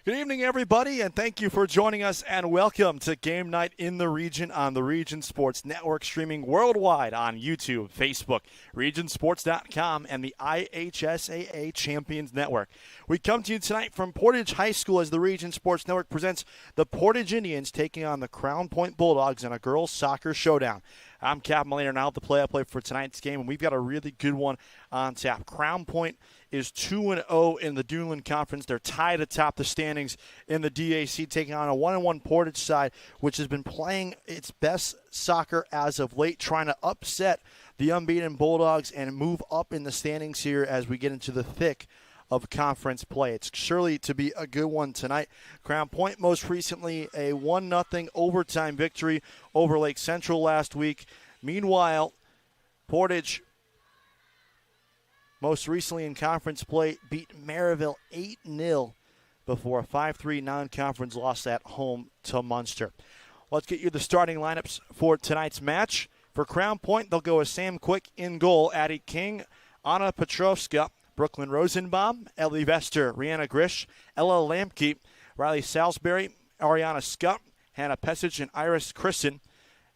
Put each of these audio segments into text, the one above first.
Good evening, everybody, and thank you for joining us, and welcome to Game Night in the Region on the Region Sports Network, streaming worldwide on YouTube, Facebook, regionsports.com, and the IHSAA Champions Network. We come to you tonight from Portage High School as the Region Sports Network presents the Portage Indians taking on the Crown Point Bulldogs in a girls' soccer showdown. I'm Captain Mulliner, and I'll have the play-by-play for tonight's game, and we've got a really good one on tap. Crown Point is 2-0 in the Duneland Conference. They're tied atop the standings in the DAC, taking on a 1-1 Portage side, which has been playing its best soccer as of late, trying to upset the unbeaten Bulldogs and move up in the standings here as we get into the thick of conference play. It's surely to be a good one tonight. Crown Point most recently a 1-0 overtime victory over Lake Central last week. Meanwhile, Portage most recently in conference play beat Maryville 8-0 before a 5-3 non-conference loss at home to Munster. Let's get you the starting lineups for tonight's match. For Crown Point, they'll go with Sam Quick in goal, Addie King, Anna Petrovska, Brooklyn Rosenbaum, Ellie Vester, Rihanna Grish, Ella Lamke, Riley Salisbury, Ariana Scott, Hannah Pesic, and Iris Christen.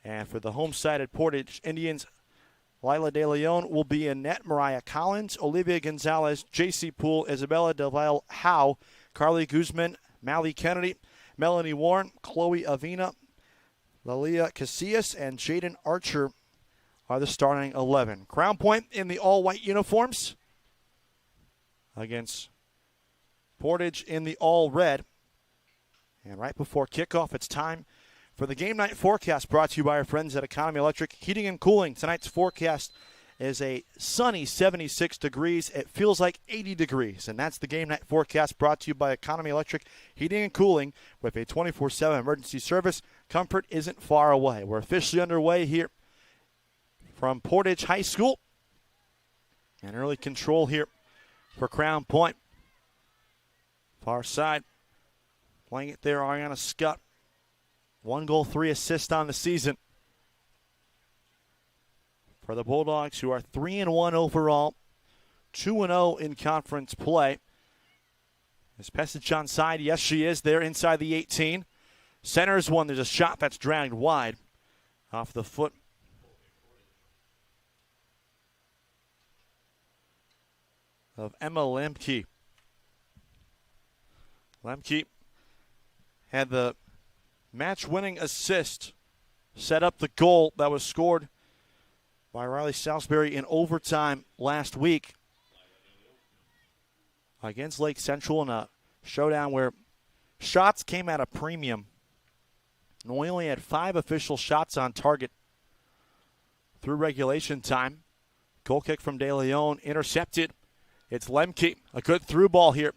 And for the home side at Portage Indians, Lila De Leon will be in net, Mariah Collins, Olivia Gonzalez, J.C. Poole, Isabella DeVille Howe, Carly Guzman, Mally Kennedy, Melanie Warren, Chloe Avina, Lilia Casillas, and Jaden Archer are the starting 11. Crown Point in the all-white uniforms against Portage in the all-red. And right before kickoff, it's time for the game night forecast brought to you by our friends at Economy Electric Heating and Cooling. Tonight's forecast is a sunny 76 degrees. It feels like 80 degrees. And that's the game night forecast brought to you by Economy Electric Heating and Cooling with a 24/7 emergency service. Comfort isn't far away. We're officially underway here from Portage High School. And early control here for Crown Point. Far side. Playing it there, Ariana Scott. 1 goal, 3 assists on the season for the Bulldogs, who are 3-1 overall, 2-0 in conference play. Is Pesic on side? Yes, she is there inside the 18. Centers one. There's a shot that's dragged wide off the foot of Emma Lemke. Lemke had the match-winning assist, set up the goal that was scored by Riley Salisbury in overtime last week against Lake Central in a showdown where shots came at a premium. And we only had 5 official shots on target through regulation time. Goal kick from De Leon, intercepted. It's Lemke, a good through ball here.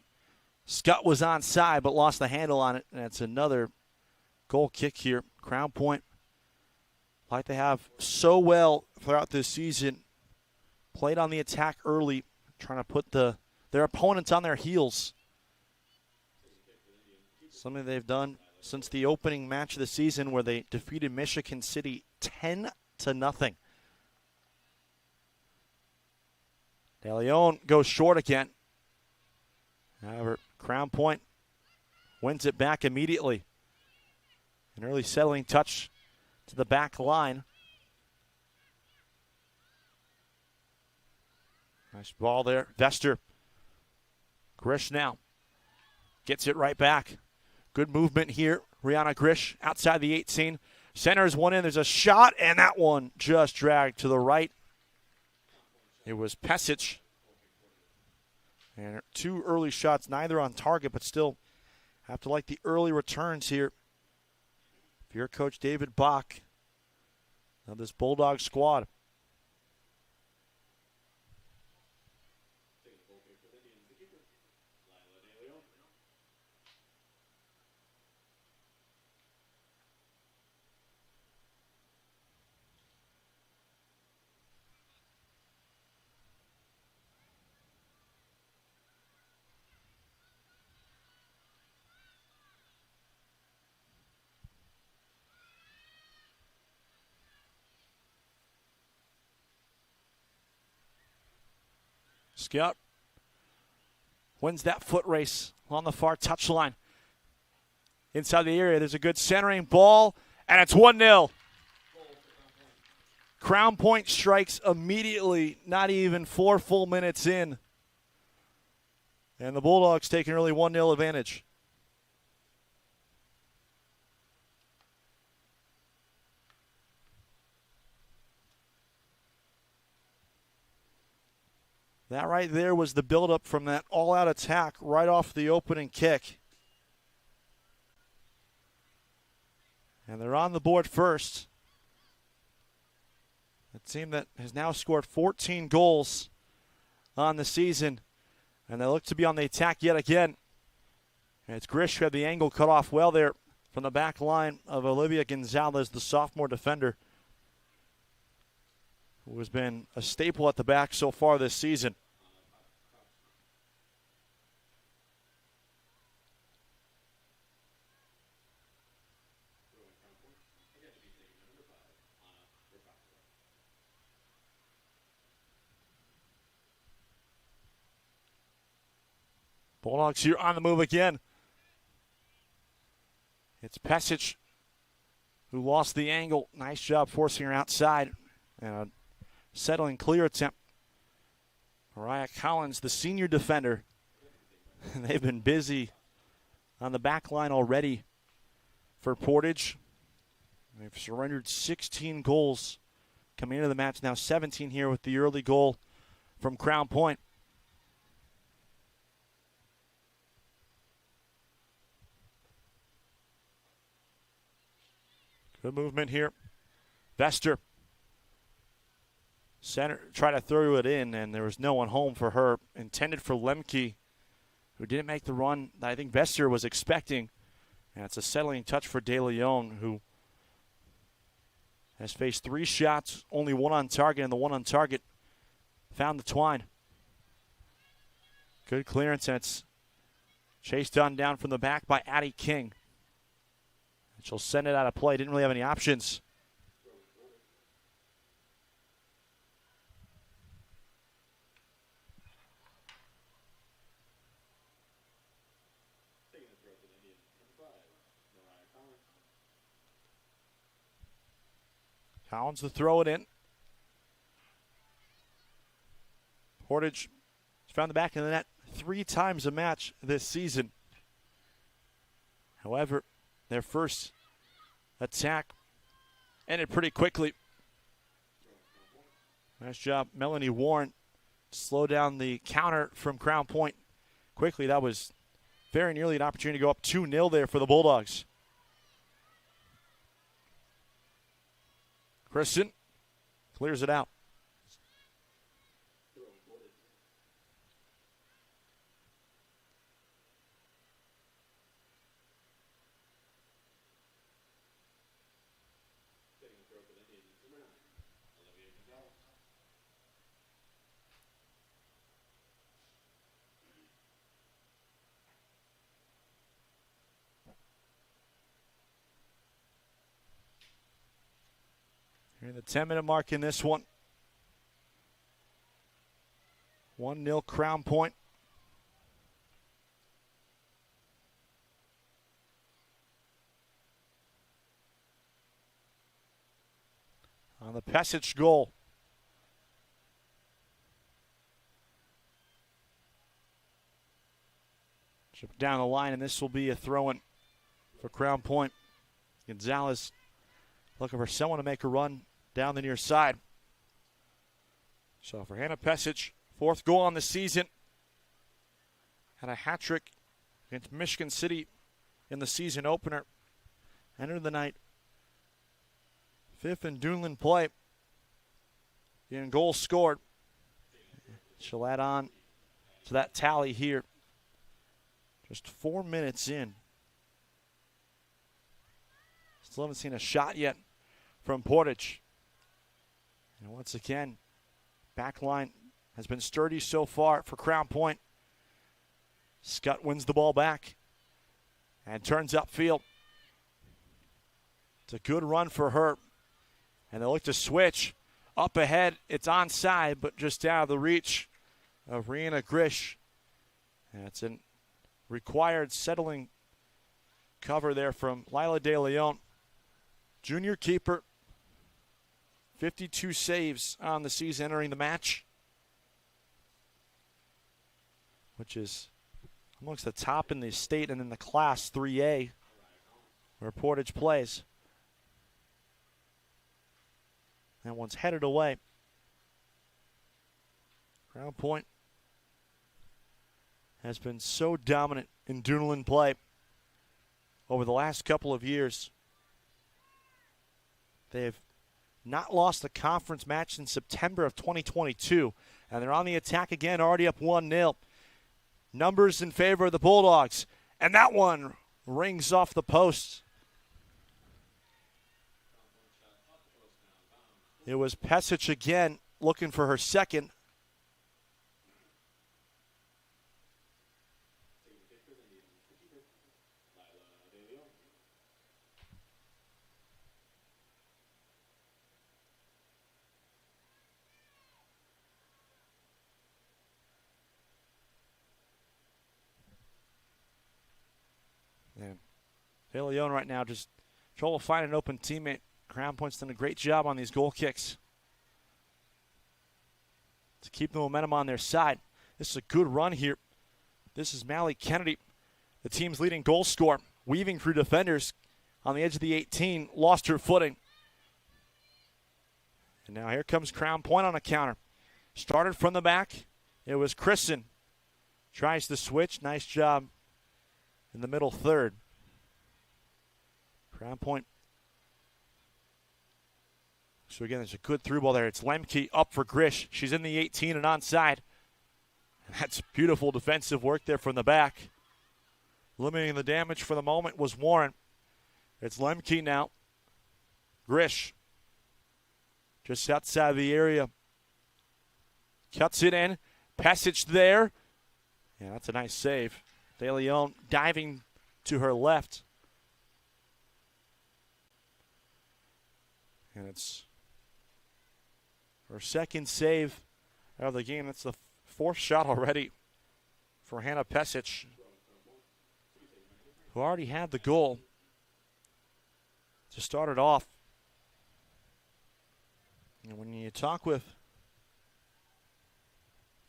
Scott was onside but lost the handle on it, and it's another goal kick here. Crown Point, like they have so well throughout this season, played on the attack early, trying to put their opponents on their heels. Something they've done since the opening match of the season where they defeated Michigan City 10-0. De Leon goes short again. However, Crown Point wins it back immediately. An early settling touch to the back line. Nice ball there. Vester. Grish now gets it right back. Good movement here. Rihanna Grish outside the 18. Centers one in. There's a shot, and that one just dragged to the right. It was Pesic. And 2 early shots, neither on target, but still have to like the early returns here. If you're Coach David Bach of this Bulldog squad. Scott wins that foot race on the far touchline. inside the area. There's a good centering ball, and it's 1-0. Crown Point strikes immediately, not even 4 full minutes in. And the Bulldogs take an early 1-0 advantage. That right there was the buildup from that all-out attack right off the opening kick. And they're on the board first. A team that has now scored 14 goals on the season. And they look to be on the attack yet again. And it's Grish who had the angle cut off well there from the back line of Olivia Gonzalez, the sophomore defender, who has been a staple at the back so far this season. Bulldogs here on the move again. It's Pesic who lost the angle. Nice job forcing her outside. And a settling clear attempt. Mariah Collins, the senior defender. They've been busy on the back line already for Portage. They've surrendered 16 goals coming into the match. Now 17 here with the early goal from Crown Point. Good movement here. Vester. Center tried to throw it in, and there was no one home for her. Intended for Lemke, who didn't make the run that I think Vester was expecting. And it's a settling touch for De Leon, who has faced 3 shots, only 1 on target, and the 1 on target found the twine. Good clearance, and it's chased on down from the back by Addie King. She'll send it out of play. Didn't really have any options. Collins to throw it in. Portage has found the back of the net 3 times a match this season. However, their first attack ended pretty quickly. Nice job, Melanie Warren. Slow down the counter from Crown Point quickly. That was very nearly an opportunity to go up 2-0 there for the Bulldogs. Kristen clears it out. Here the 10-minute mark in this one. 1-0 Crown Point. On the Pesic goal. Chip down the line, and this will be a throw-in for Crown Point. Gonzalez looking for someone to make a run down the near side. So for Hannah Pesic, 4th goal on the season. Had a hat trick against Michigan City in the season opener. Entered the night 5th in Dunlin play. And goals scored. She'll add on to that tally here. Just 4 minutes in. Still haven't seen a shot yet from Portage. And once again, back line has been sturdy so far for Crown Point. Scott wins the ball back and turns upfield. It's a good run for her. And they look to switch. Up ahead, it's onside, but just out of the reach of Rihanna Grish. And it's a required settling cover there from Lila De Leon. Junior keeper, 52 saves on the season entering the match, which is amongst the top in the state and in the Class 3A where Portage plays. That one's headed away. Crown Point has been so dominant in Duneland play over the last couple of years. They've not lost a conference match in September of 2022, and they're on the attack again, already up 1-0. Numbers in favor of the Bulldogs, and that one rings off the post. It was Portage again looking for her second. And De Leon right now just trouble finding an open teammate. Crown Point's done a great job on these goal kicks to keep the momentum on their side. This is a good run here. This is Mally Kennedy, the team's leading goal scorer, weaving through defenders on the edge of the 18, lost her footing. And now here comes Crown Point on a counter. Started from the back. It was Kristen. Tries to switch. Nice job in the middle third. Crown Point. So again, there's a good through ball there. It's Lemke up for Grish. She's in the 18 and onside. And that's beautiful defensive work there from the back. Limiting the damage for the moment was Warren. It's Lemke now. Grish. Just outside the area. Cuts it in. Passage there. Yeah, that's a nice save. De Leon diving to her left. And it's her second save of the game. That's the fourth shot already for Hannah Pesic, who already had the goal to start it off. And when you talk with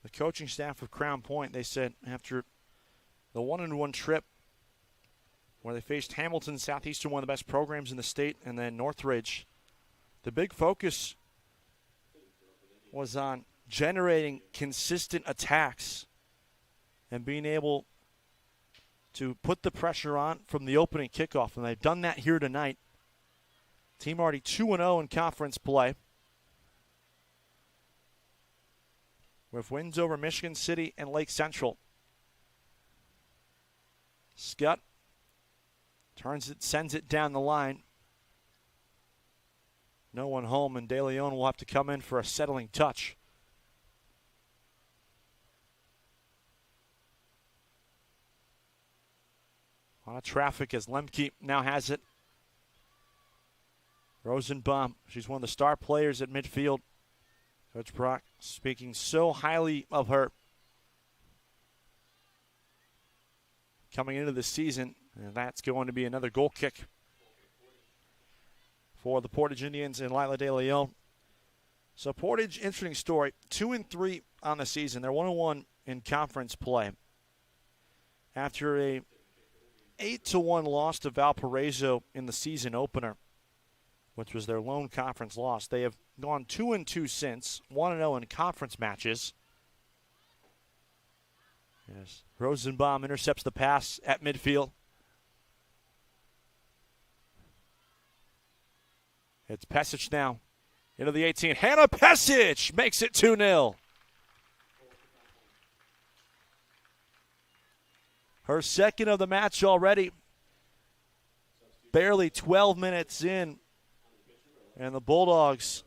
the coaching staff of Crown Point, they said after the 1-1 trip where they faced Hamilton Southeastern, one of the best programs in the state, and then Northridge, the big focus was on generating consistent attacks and being able to put the pressure on from the opening kickoff. And they've done that here tonight. Team already 2-0 in conference play, with wins over Michigan City and Lake Central. Scott turns it, sends it down the line. No one home, and De Leon will have to come in for a settling touch. A lot of traffic as Lemke now has it. Rosenbaum, she's one of the star players at midfield. Coach Brock speaking so highly of her coming into the season, and that's going to be another goal kick for the Portage Indians and Lila De Leon. So Portage, interesting story, 2-3 on the season. They're 1-1 in conference play. After a 8-1 loss to Valparaiso in the season opener, which was their lone conference loss, they have gone 2-2 since, 1-0 in conference matches. Yes, Rosenbaum intercepts the pass at midfield. It's Pesic now into the 18. Hannah Pesic makes it 2-0. Her second of the match already. Barely 12 minutes in, and the Bulldogs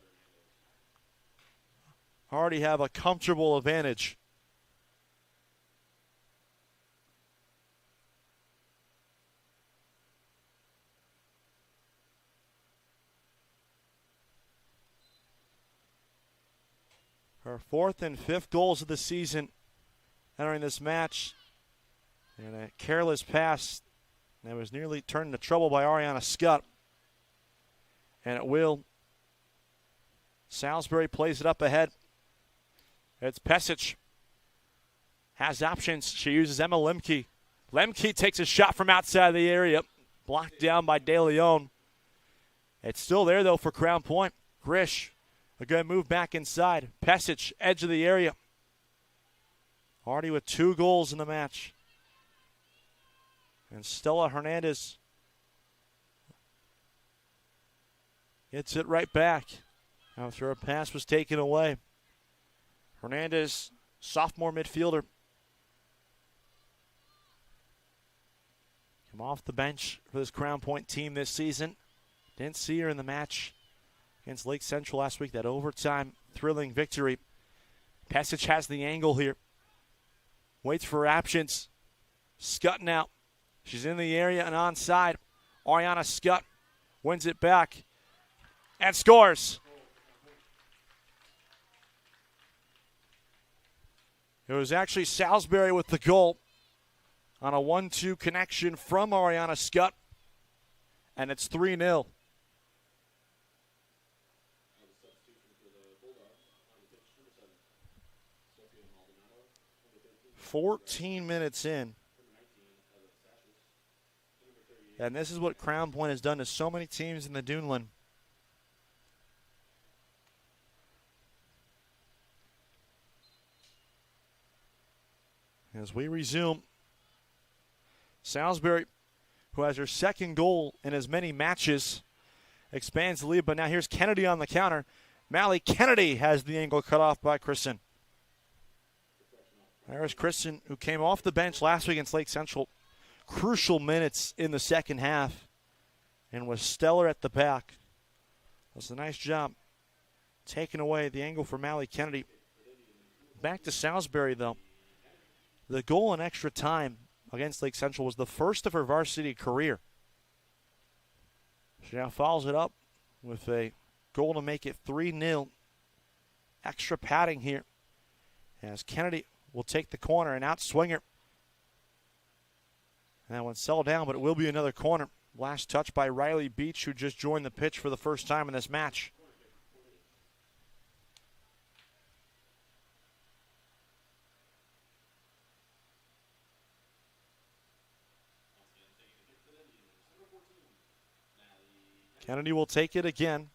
already have a comfortable advantage. Her fourth and fifth goals of the season entering this match. And a careless pass That was nearly turned into trouble by Ariana Scott. And it will. Salisbury plays it up ahead. It's Pesic. Has options. She uses Emma Lemke. Lemke takes a shot from outside the area. Blocked down by De Leon. It's still there, though, for Crown Point. Grish, a good move back inside. Pesic, edge of the area. Already with 2 goals in the match. And Stella Hernandez gets it right back after a pass was taken away. Hernandez, sophomore midfielder. Come off the bench for this Crown Point team this season. Didn't see her in the match against Lake Central last week. That overtime thrilling victory. Pesic has the angle here. Waits for options. Scott now. She's in the area and onside. Ariana Scott wins it back and scores. It was actually Salisbury with the goal on a 1-2 connection from Ariana Scott, and it's 3-0. 14 minutes in. And this is what Crown Point has done to so many teams in the Duneland. As we resume, Salisbury, who has her second goal in as many matches, expands the lead. But now here's Kennedy on the counter. Mally Kennedy has the angle cut off by Kristen. There's Kristen, who came off the bench last week against Lake Central. Crucial minutes in the second half and was stellar at the back. That's a nice job taking away the angle for Mally Kennedy. Back to Salisbury, though. The goal in extra time against Lake Central was the first of her varsity career. She now follows it up with a goal to make it 3-0. Extra padding here as Kennedy will take the corner and outswing her. That one settled down, but it will be another corner. Last touch by Riley Beach, who just joined the pitch for the first time in this match. Kennedy will take it again.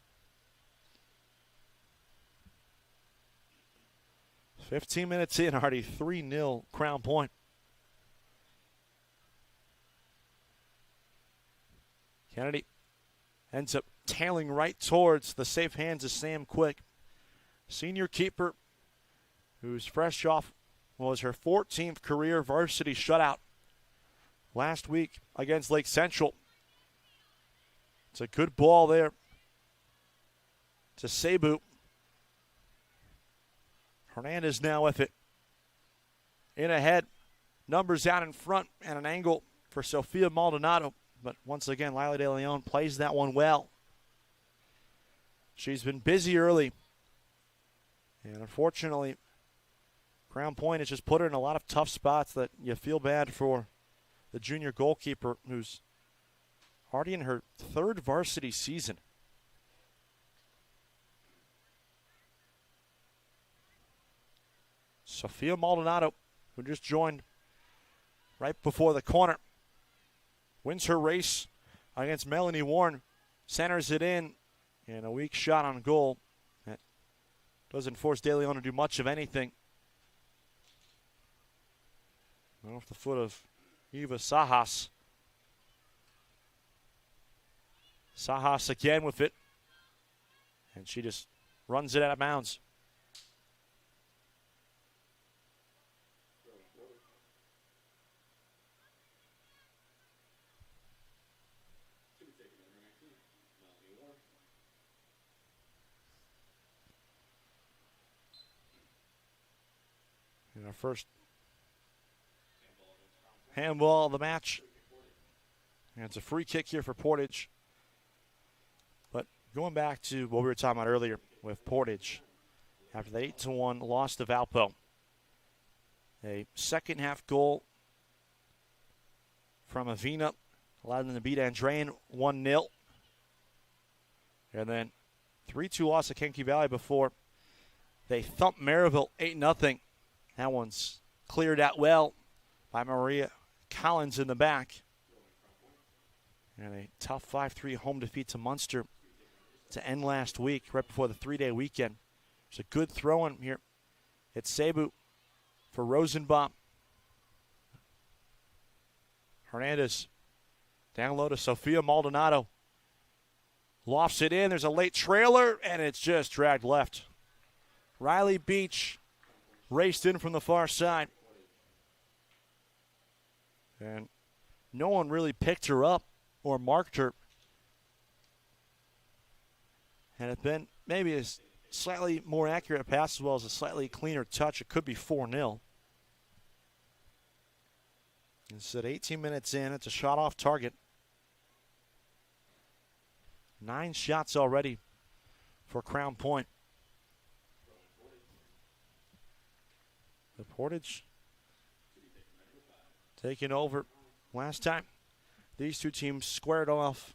15 minutes in, already 3-0 Crown Point. Kennedy ends up tailing right towards the safe hands of Sam Quick. Senior keeper who's fresh off was her 14th career varsity shutout last week against Lake Central. It's a good ball there to Cebu. Hernandez now with it. In ahead, numbers out in front, and an angle for Sofia Maldonado. But once again, Lila De Leon plays that one well. She's been busy early. And unfortunately, Crown Point has just put her in a lot of tough spots that you feel bad for the junior goalkeeper who's already in her 3rd varsity season. Sofia Maldonado, who just joined right before the corner, wins her race against Melanie Warren, centers it in, and a weak shot on goal. That doesn't force De Leon to do much of anything. Off the foot of Eva Sajas. Sajas again with it, and she just runs it out of bounds. In our first handball of the match. And it's a free kick here for Portage. But going back to what we were talking about earlier with Portage, after the 8-1 loss to Valpo, a second half goal from Avina allowed them to beat Andrean 1-0. And then 3-2 loss to Kankakee Valley before they thumped Maryville 8-0. That one's cleared out well by Maria Collins in the back. And a tough 5-3 home defeat to Munster to end last week, right before the 3-day weekend. There's a good throw-in here. It's Cebu for Rosenbaum. Hernandez down low to Sofia Maldonado. Lofts it in. There's a late trailer, and it's just dragged left. Riley Beach raced in from the far side. And no one really picked her up or marked her. And it's been maybe a slightly more accurate pass as well as a slightly cleaner touch. It could be 4-0. It's at 18 minutes in. It's a shot off target. 9 shots already for Crown Point. The Portage taking over. Last time these two teams squared off,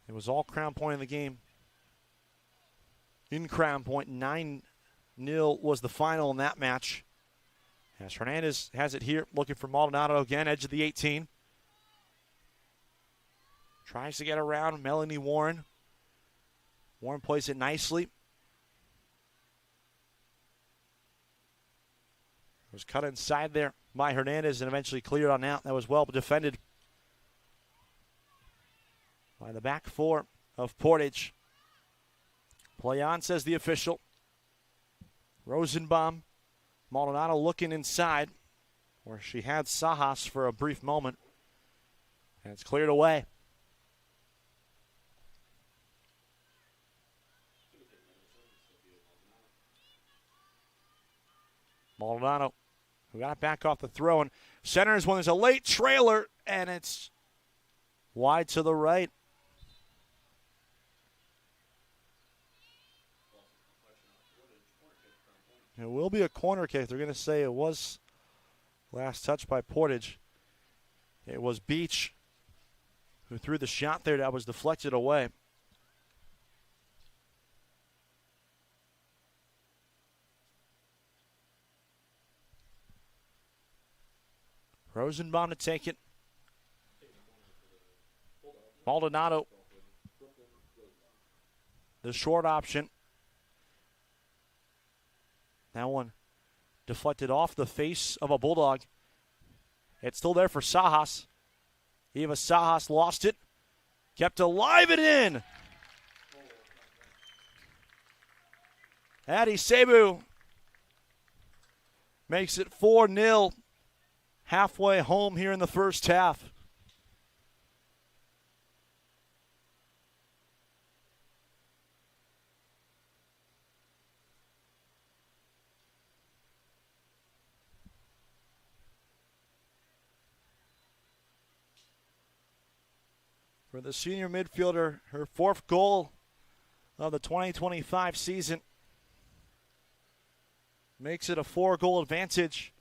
it was all Crown Point in the game. In Crown Point, 9-0 was the final in that match. As Hernandez has it here, looking for Maldonado again, edge of the 18. Tries to get around Melanie Warren. Warren plays it nicely. It was cut inside there by Hernandez and eventually cleared on out. That was well defended by the back four of Portage. Play on, says the official. Rosenbaum. Maldonado looking inside where she had Sajas for a brief moment. And it's cleared away. Maldonado, who got it back off the throw, and centers when there's a late trailer, and it's wide to the right. It will be a corner kick. They're going to say it was last touch by Portage. It was Beach who threw the shot there that was deflected away. Rosenbaum to take it. Maldonado, the short option. That one deflected off the face of a Bulldog. It's still there for Sajas. Eva Sajas lost it. Kept alive and in. Addie Cebu makes it 4-0. Halfway home here in the first half. For the senior midfielder, her 4th goal of the 2025 season. Makes it a 4-goal advantage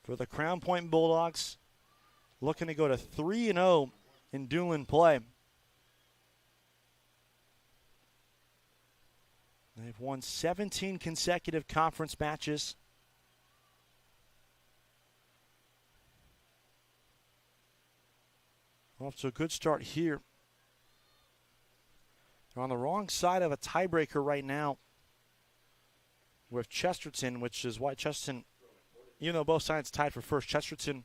for the Crown Point Bulldogs, looking to go to 3-0 in Doolin play. They've won 17 consecutive conference matches. Off to a good start here. They're on the wrong side of a tiebreaker right now with Chesterton, which is why Chesterton, even though both sides tied for first, Chesterton,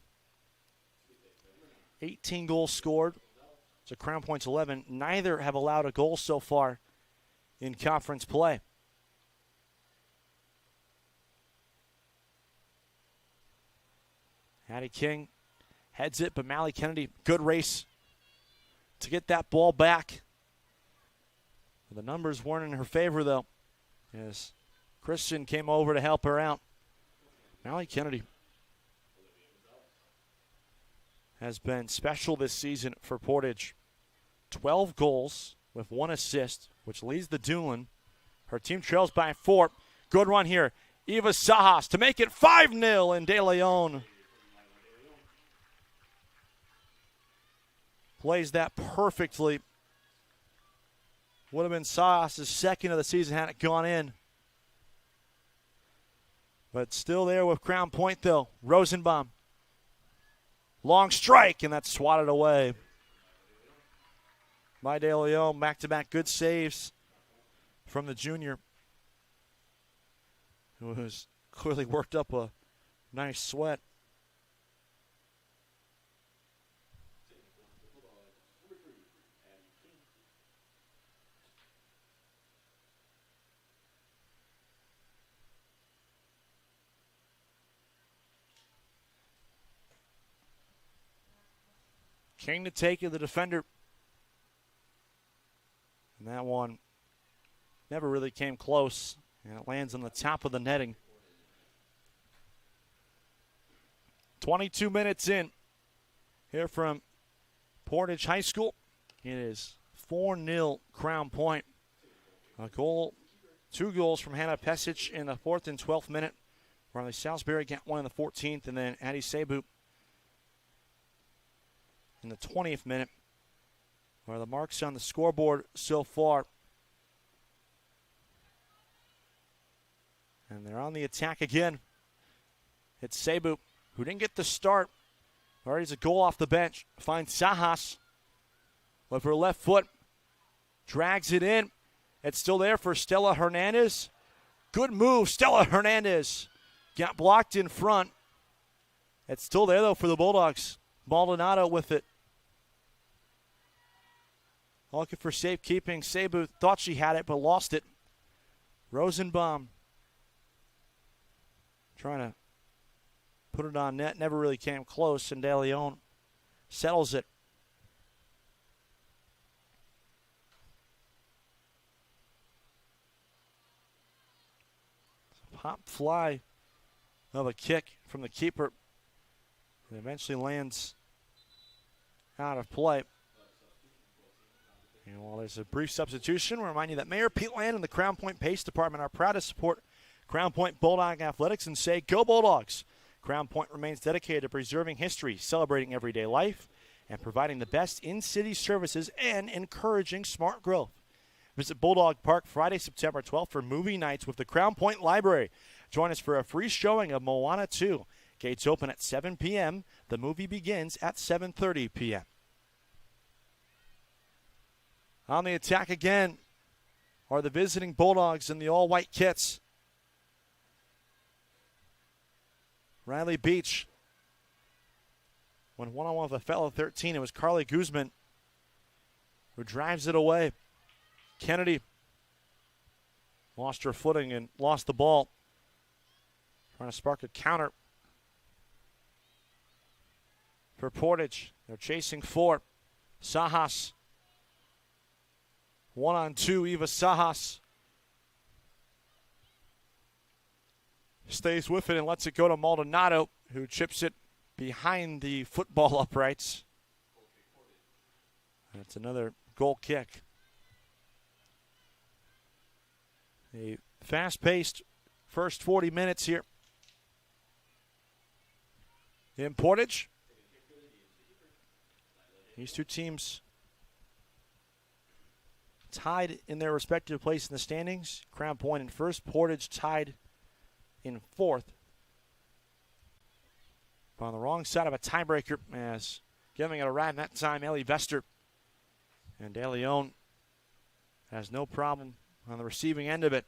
18 goals scored. So Crown Point's 11. Neither have allowed a goal so far in conference play. Hattie King heads it, but Mally Kennedy, good race to get that ball back. The numbers weren't in her favor, though, as Christian came over to help her out. Mally Kennedy has been special this season for Portage. 12 goals with 1 assist, which leads the Doolin. Her team trails by 4. Good run here. Eva Sajas to make it 5-0 in De Leon. Plays that perfectly. Would have been Saas' second of the season had it gone in. But still there with Crown Point, though. Rosenbaum. Long strike, and that's swatted away by De Leon. Back-to-back good saves from the junior, who has clearly worked up a nice sweat. King to take it, the defender. And that one never really came close, and it lands on the top of the netting. 22 minutes in here from Portage High School. It is 4-0 Crown Point. A goal, 2 goals from Hannah Pesic in the 4th and 12th minute. Riley Salisbury got one in the 14th, and then Addie Sabu in the 20th minute. Where the marks on the scoreboard so far. And they're on the attack again. It's Sabu, who didn't get the start. Already has a goal off the bench. Finds Sajas with her left foot. Drags it in. It's still there for Stella Hernandez. Good move, Stella Hernandez. Got blocked in front. It's still there, though, for the Bulldogs. Maldonado with it. Looking for safekeeping. Sabu thought she had it, but lost it. Rosenbaum trying to put it on net. Never really came close, and De Leon settles it. Pop fly of a kick from the keeper. It eventually lands out of play. And while there's a brief substitution, we'll remind you that Mayor Pete Land and the Crown Point Pace Department are proud to support Crown Point Bulldog Athletics and say, go Bulldogs! Crown Point remains dedicated to preserving history, celebrating everyday life, and providing the best in-city services and encouraging smart growth. Visit Bulldog Park Friday, September 12th for movie nights with the Crown Point Library. Join us for a free showing of Moana 2. Gates open at 7 p.m. The movie begins at 7:30 p.m. On the attack again are the visiting Bulldogs in the all-white kits. Riley Beach went one-on-one with a fellow 13. It was Carly Guzman who drives it away. Kennedy lost her footing and lost the ball. Trying to spark a counter for Portage. They're chasing 4. Sajas. 1-on-2, Eva Sajas stays with it and lets it go to Maldonado, who chips it behind the football uprights. That's another goal kick. A fast-paced first 40 minutes here in Portage. These two teams tied in their respective place in the standings. Crown Point in first, Portage tied in 4th. But on the wrong side of a tiebreaker, as giving it a ride that time, Ellie Vester. And De Leon has no problem on the receiving end of it.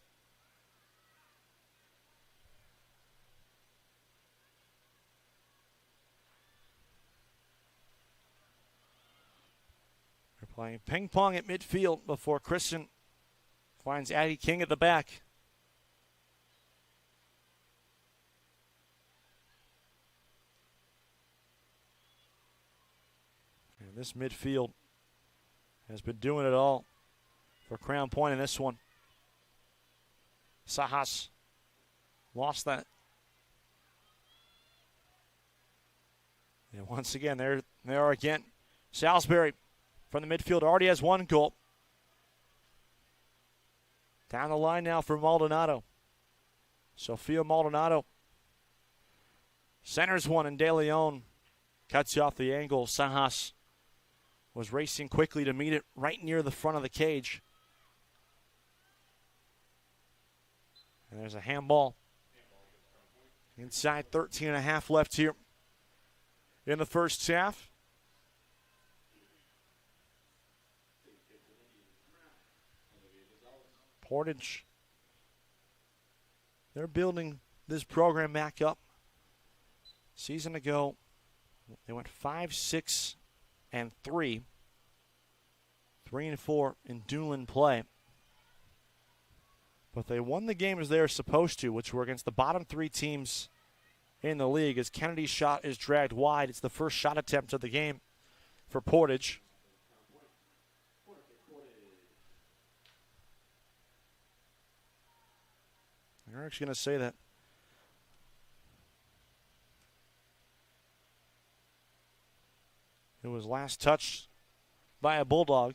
They're playing ping pong at midfield before Kristen finds Addie King at the back. And this midfield has been doing it all for Crown Point in this one. Sajas lost that. And once again, there they are again. Salisbury from the midfield already has 1 goal. Down the line now for Maldonado. Sophia Maldonado centers one, and De Leon cuts you off the angle. Sajas was racing quickly to meet it right near the front of the cage. And there's a handball. Inside 13 and a half left here in the first half. Portage, they're building this program back up. Season ago, they went 5-6-3, 3-4 in Duneland play. But they won the games they were supposed to, which were against the bottom three teams in the league. As Kennedy's shot is dragged wide, it's the first shot attempt of the game for Portage. Eric's going to say that it was last touched by a Bulldog.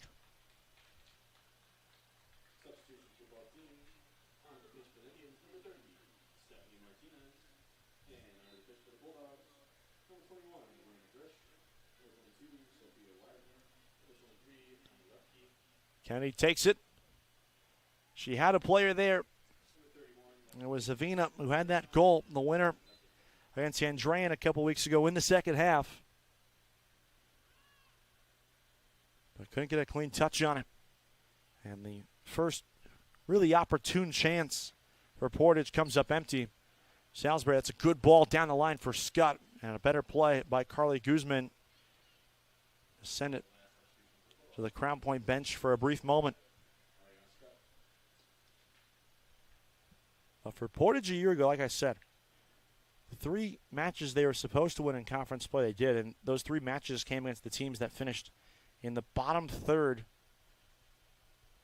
Kennedy takes it. She had a player there. It was Avina who had that goal, the winner against Andrean a couple weeks ago in the second half. But couldn't get a clean touch on it. And the first really opportune chance for Portage comes up empty. Salisbury, that's a good ball down the line for Scott. And a better play by Carly Guzman to send it to the Crown Point bench for a brief moment. But for Portage a year ago, like I said, the 3 matches they were supposed to win in conference play, they did. And those 3 matches came against the teams that finished in the bottom third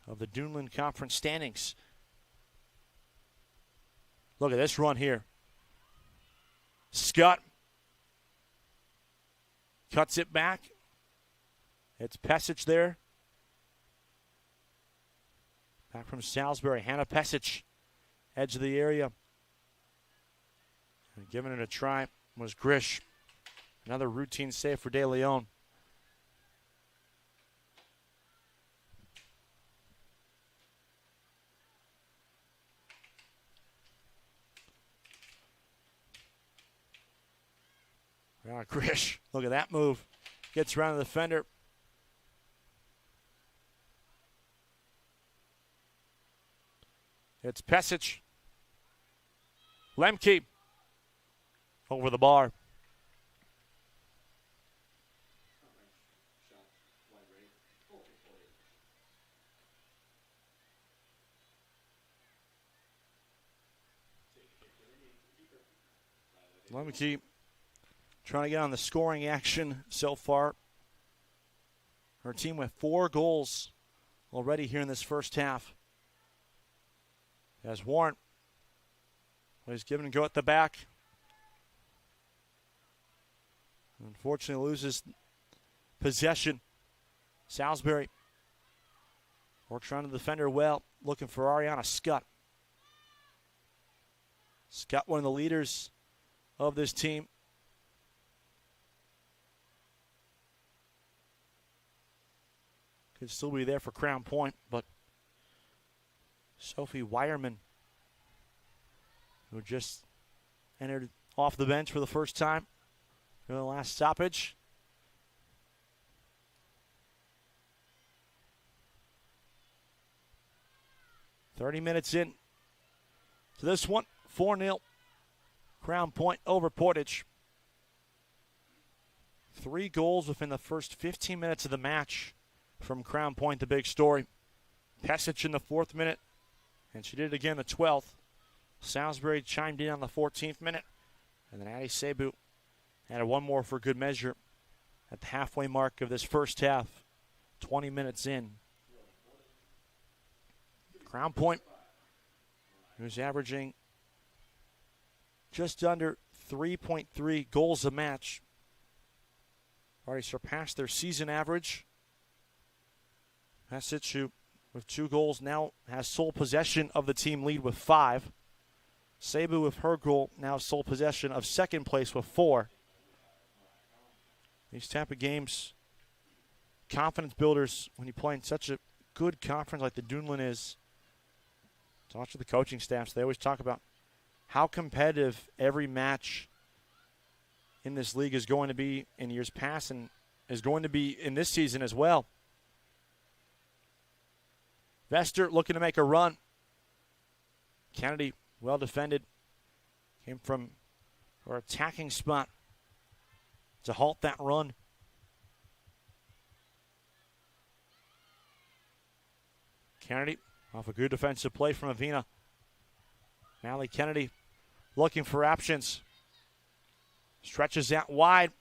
of the Duneland Conference standings. Look at this run here. Scott cuts it back. It's Pesic there. Back from Salisbury. Hannah Pesic, edge of the area. And giving it a try was Grish. Another routine save for De Leon. Grish, look at that move. Gets around the defender. It's Pesic. Lemke over the bar. Lemke trying to get on the scoring action so far. Her team with 4 goals already here in this first half. As Warren was given a go at the back. Unfortunately loses possession. Salisbury works around the defender well, looking for Ariana Scott. Scott, one of the leaders of this team. Could still be there for Crown Point, but Sophie Weierman, who just entered off the bench for the first time in the last stoppage. "30 minutes in to this one, 4-0. Crown Point over Portage. 3 goals within the first 15 minutes of the match from Crown Point, the big story. Pesic in the 4th minute, and she did it again the 12th. Salisbury chimed in on the 14th minute, and then Addie Sabu added one more for good measure at the halfway mark of this first half, 20 minutes in. Crown Point, who's averaging just under 3.3 goals a match, already surpassed their season average. Pesic, with 2 goals, now has sole possession of the team lead with 5. Sabu, with her goal, now sole possession of second place with 4. These type of games confidence builders when you play in such a good conference like the Duneland is. Talk to the coaching staffs. They always talk about how competitive every match in this league is going to be in years past and is going to be in this season as well. Vester looking to make a run. Kennedy, well defended. Came from her attacking spot to halt that run. Kennedy off a good defensive play from Avina. Mallie Kennedy looking for options. Stretches out wide.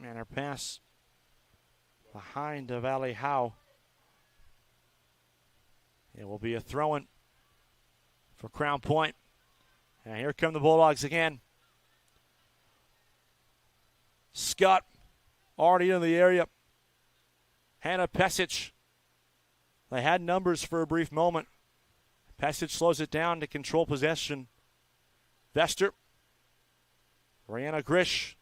And her pass behind Valley Howe. It will be a throw-in for Crown Point. And here come the Bulldogs again. Scott already in the area. Hannah Pesic. They had numbers for a brief moment. Pesic slows it down to control possession. Vester. Brianna Grish.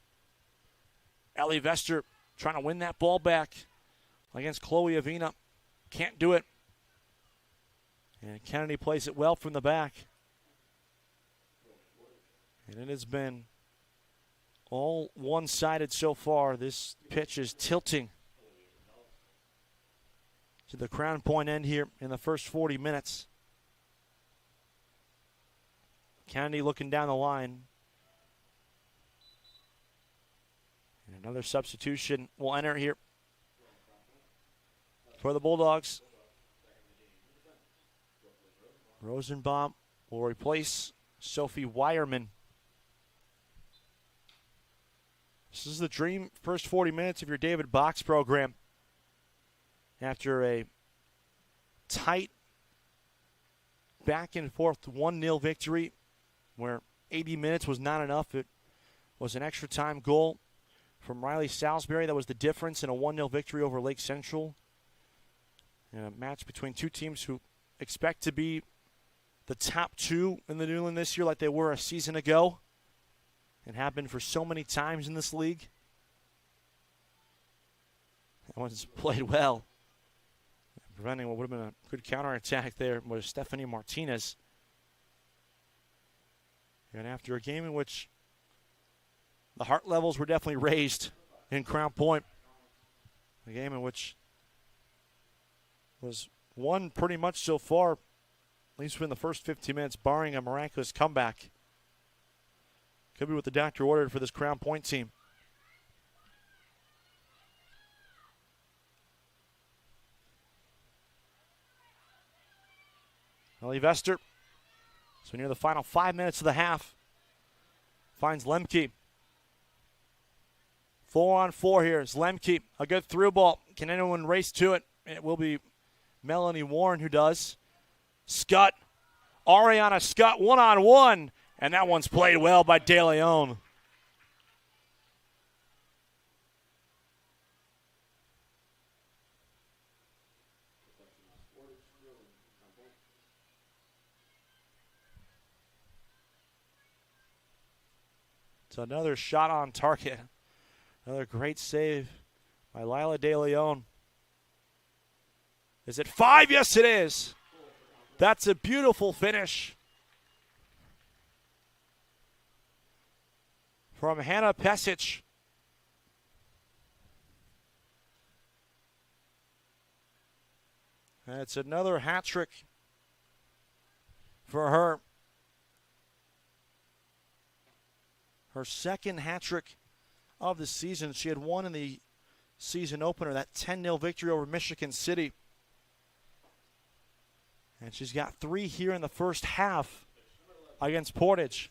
Ellie Vester trying to win that ball back against Chloe Avina. Can't do it. And Kennedy plays it well from the back. And it has been all one-sided so far. This pitch is tilting to the Crown Point end here in the first 40 minutes. Kennedy looking down the line. And another substitution will enter here for the Bulldogs. Rosenbaum will replace Sophie Wireman. This is the dream first 40 minutes of your David Box program. After a tight back and forth 1-0 victory where 80 minutes was not enough. It was an extra time goal from Riley Salisbury that was the difference in a 1-0 victory over Lake Central. In a match between two teams who expect to be the top two in the Newland this year like they were a season ago and have been for so many times in this league. That one's played well. Preventing what would have been a good counterattack there was Stephanie Martinez. And after a game in which the heart levels were definitely raised in Crown Point, a game in which was won pretty much so far, at least within the first 15 minutes, barring a miraculous comeback. Could be what the doctor ordered for this Crown Point team. Ellie Vester, so near the final 5 minutes of the half, finds Lemke. 4-on-4 here is Lemke. A good through ball. Can anyone race to it? It will be Melanie Warren who does. Scott, Ariana Scott, 1-on-1, and that one's played well by De Leon. It's another shot on target. Another great save by Lila De Leon. Is it 5? Yes, it is. That's a beautiful finish from Hannah Pesic. And it's another hat trick for her. Her second hat trick of the season. She had won in the season opener, that 10-0 victory over Michigan City. And she's got 3 here in the first half against Portage.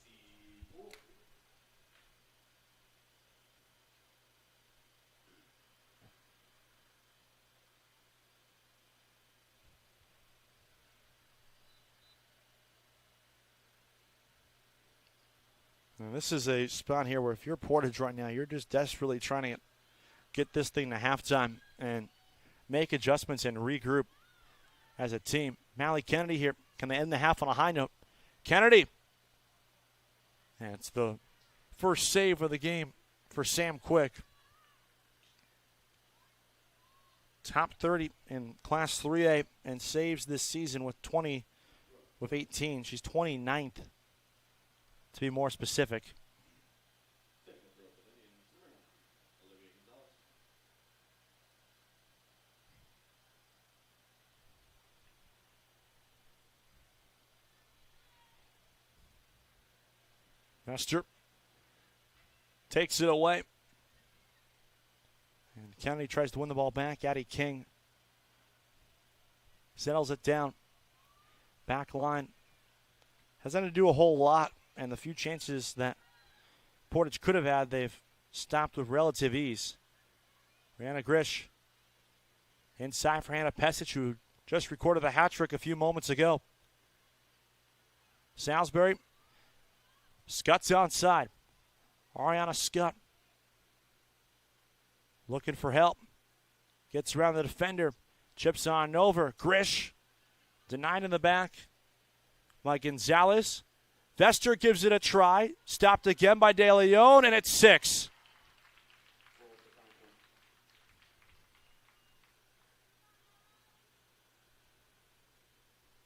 And this is a spot here where if you're Portage right now, you're just desperately trying to get this thing to halftime and make adjustments and regroup as a team. Mallie Kennedy here. Can they end the half on a high note? Kennedy. And it's the first save of the game for Sam Quick. top 30 in Class 3A and saves this season with 18. She's 29th, to be more specific. Vester takes it away. And Kennedy tries to win the ball back. Addie King settles it down. Back line hasn't had to do a whole lot, and the few chances that Portage could have had, they've stopped with relative ease. Brianna Grish inside for Hannah Pesic, who just recorded a hat trick a few moments ago. Salisbury, Scott's onside. Ariana Scott looking for help. Gets around the defender. Chips on over. Grish denied in the back by Gonzalez. Vester gives it a try. Stopped again by De Leon, and it's 6.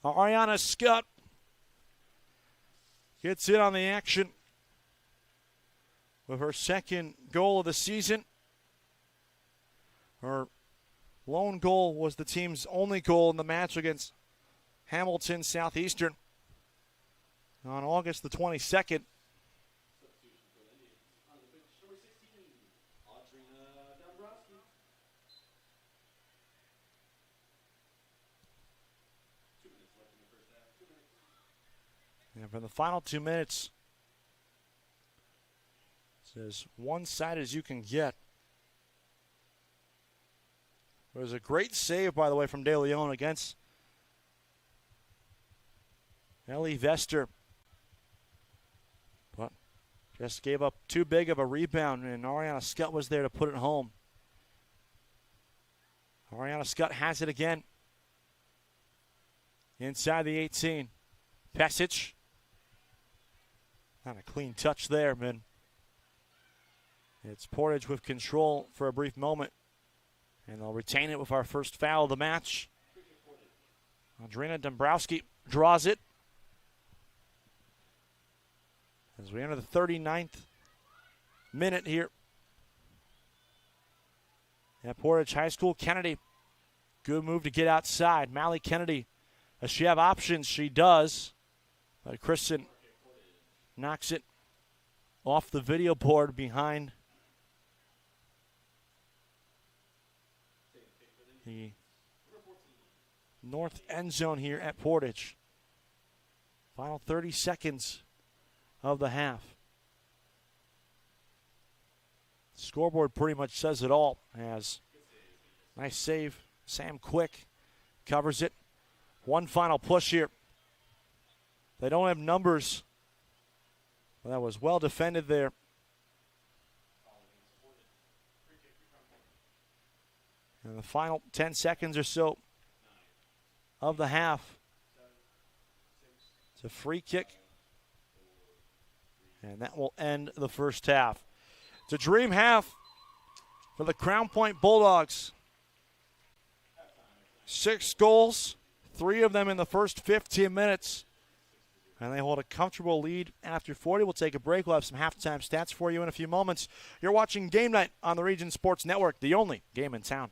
Ariana Scott gets in on the action with her second goal of the season. Her lone goal was the team's only goal in the match against Hamilton Southeastern on August the 22nd. And for the final 2 minutes, it's as one-sided as you can get. It was a great save, by the way, from De Leon against Ellie Vester. But just gave up too big of a rebound, and Ariana Scott was there to put it home. Ariana Scott has it again. Inside the 18. Pesic. Not a clean touch there, man. It's Portage with control for a brief moment. And they'll retain it with our first foul of the match. Andrina Dombrowski draws it. As we enter the 39th minute here at Portage High School. Kennedy, good move to get outside. Mally Kennedy, does she have options? She does. But Kristen knocks it off the video board behind the north end zone here at Portage. Final 30 seconds of the half. Scoreboard pretty much says it all. As nice save. Sam Quick covers it. One final push here. They don't have numbers. Well, that was well defended there. And the final 10 seconds or so of the half. It's a free kick. And that will end the first half. It's a dream half for the Crown Point Bulldogs. 6 goals, 3 of them in the first 15 minutes. And they hold a comfortable lead after 40. We'll take a break. We'll have some halftime stats for you in a few moments. You're watching Game Night on the Region Sports Network, the only game in town.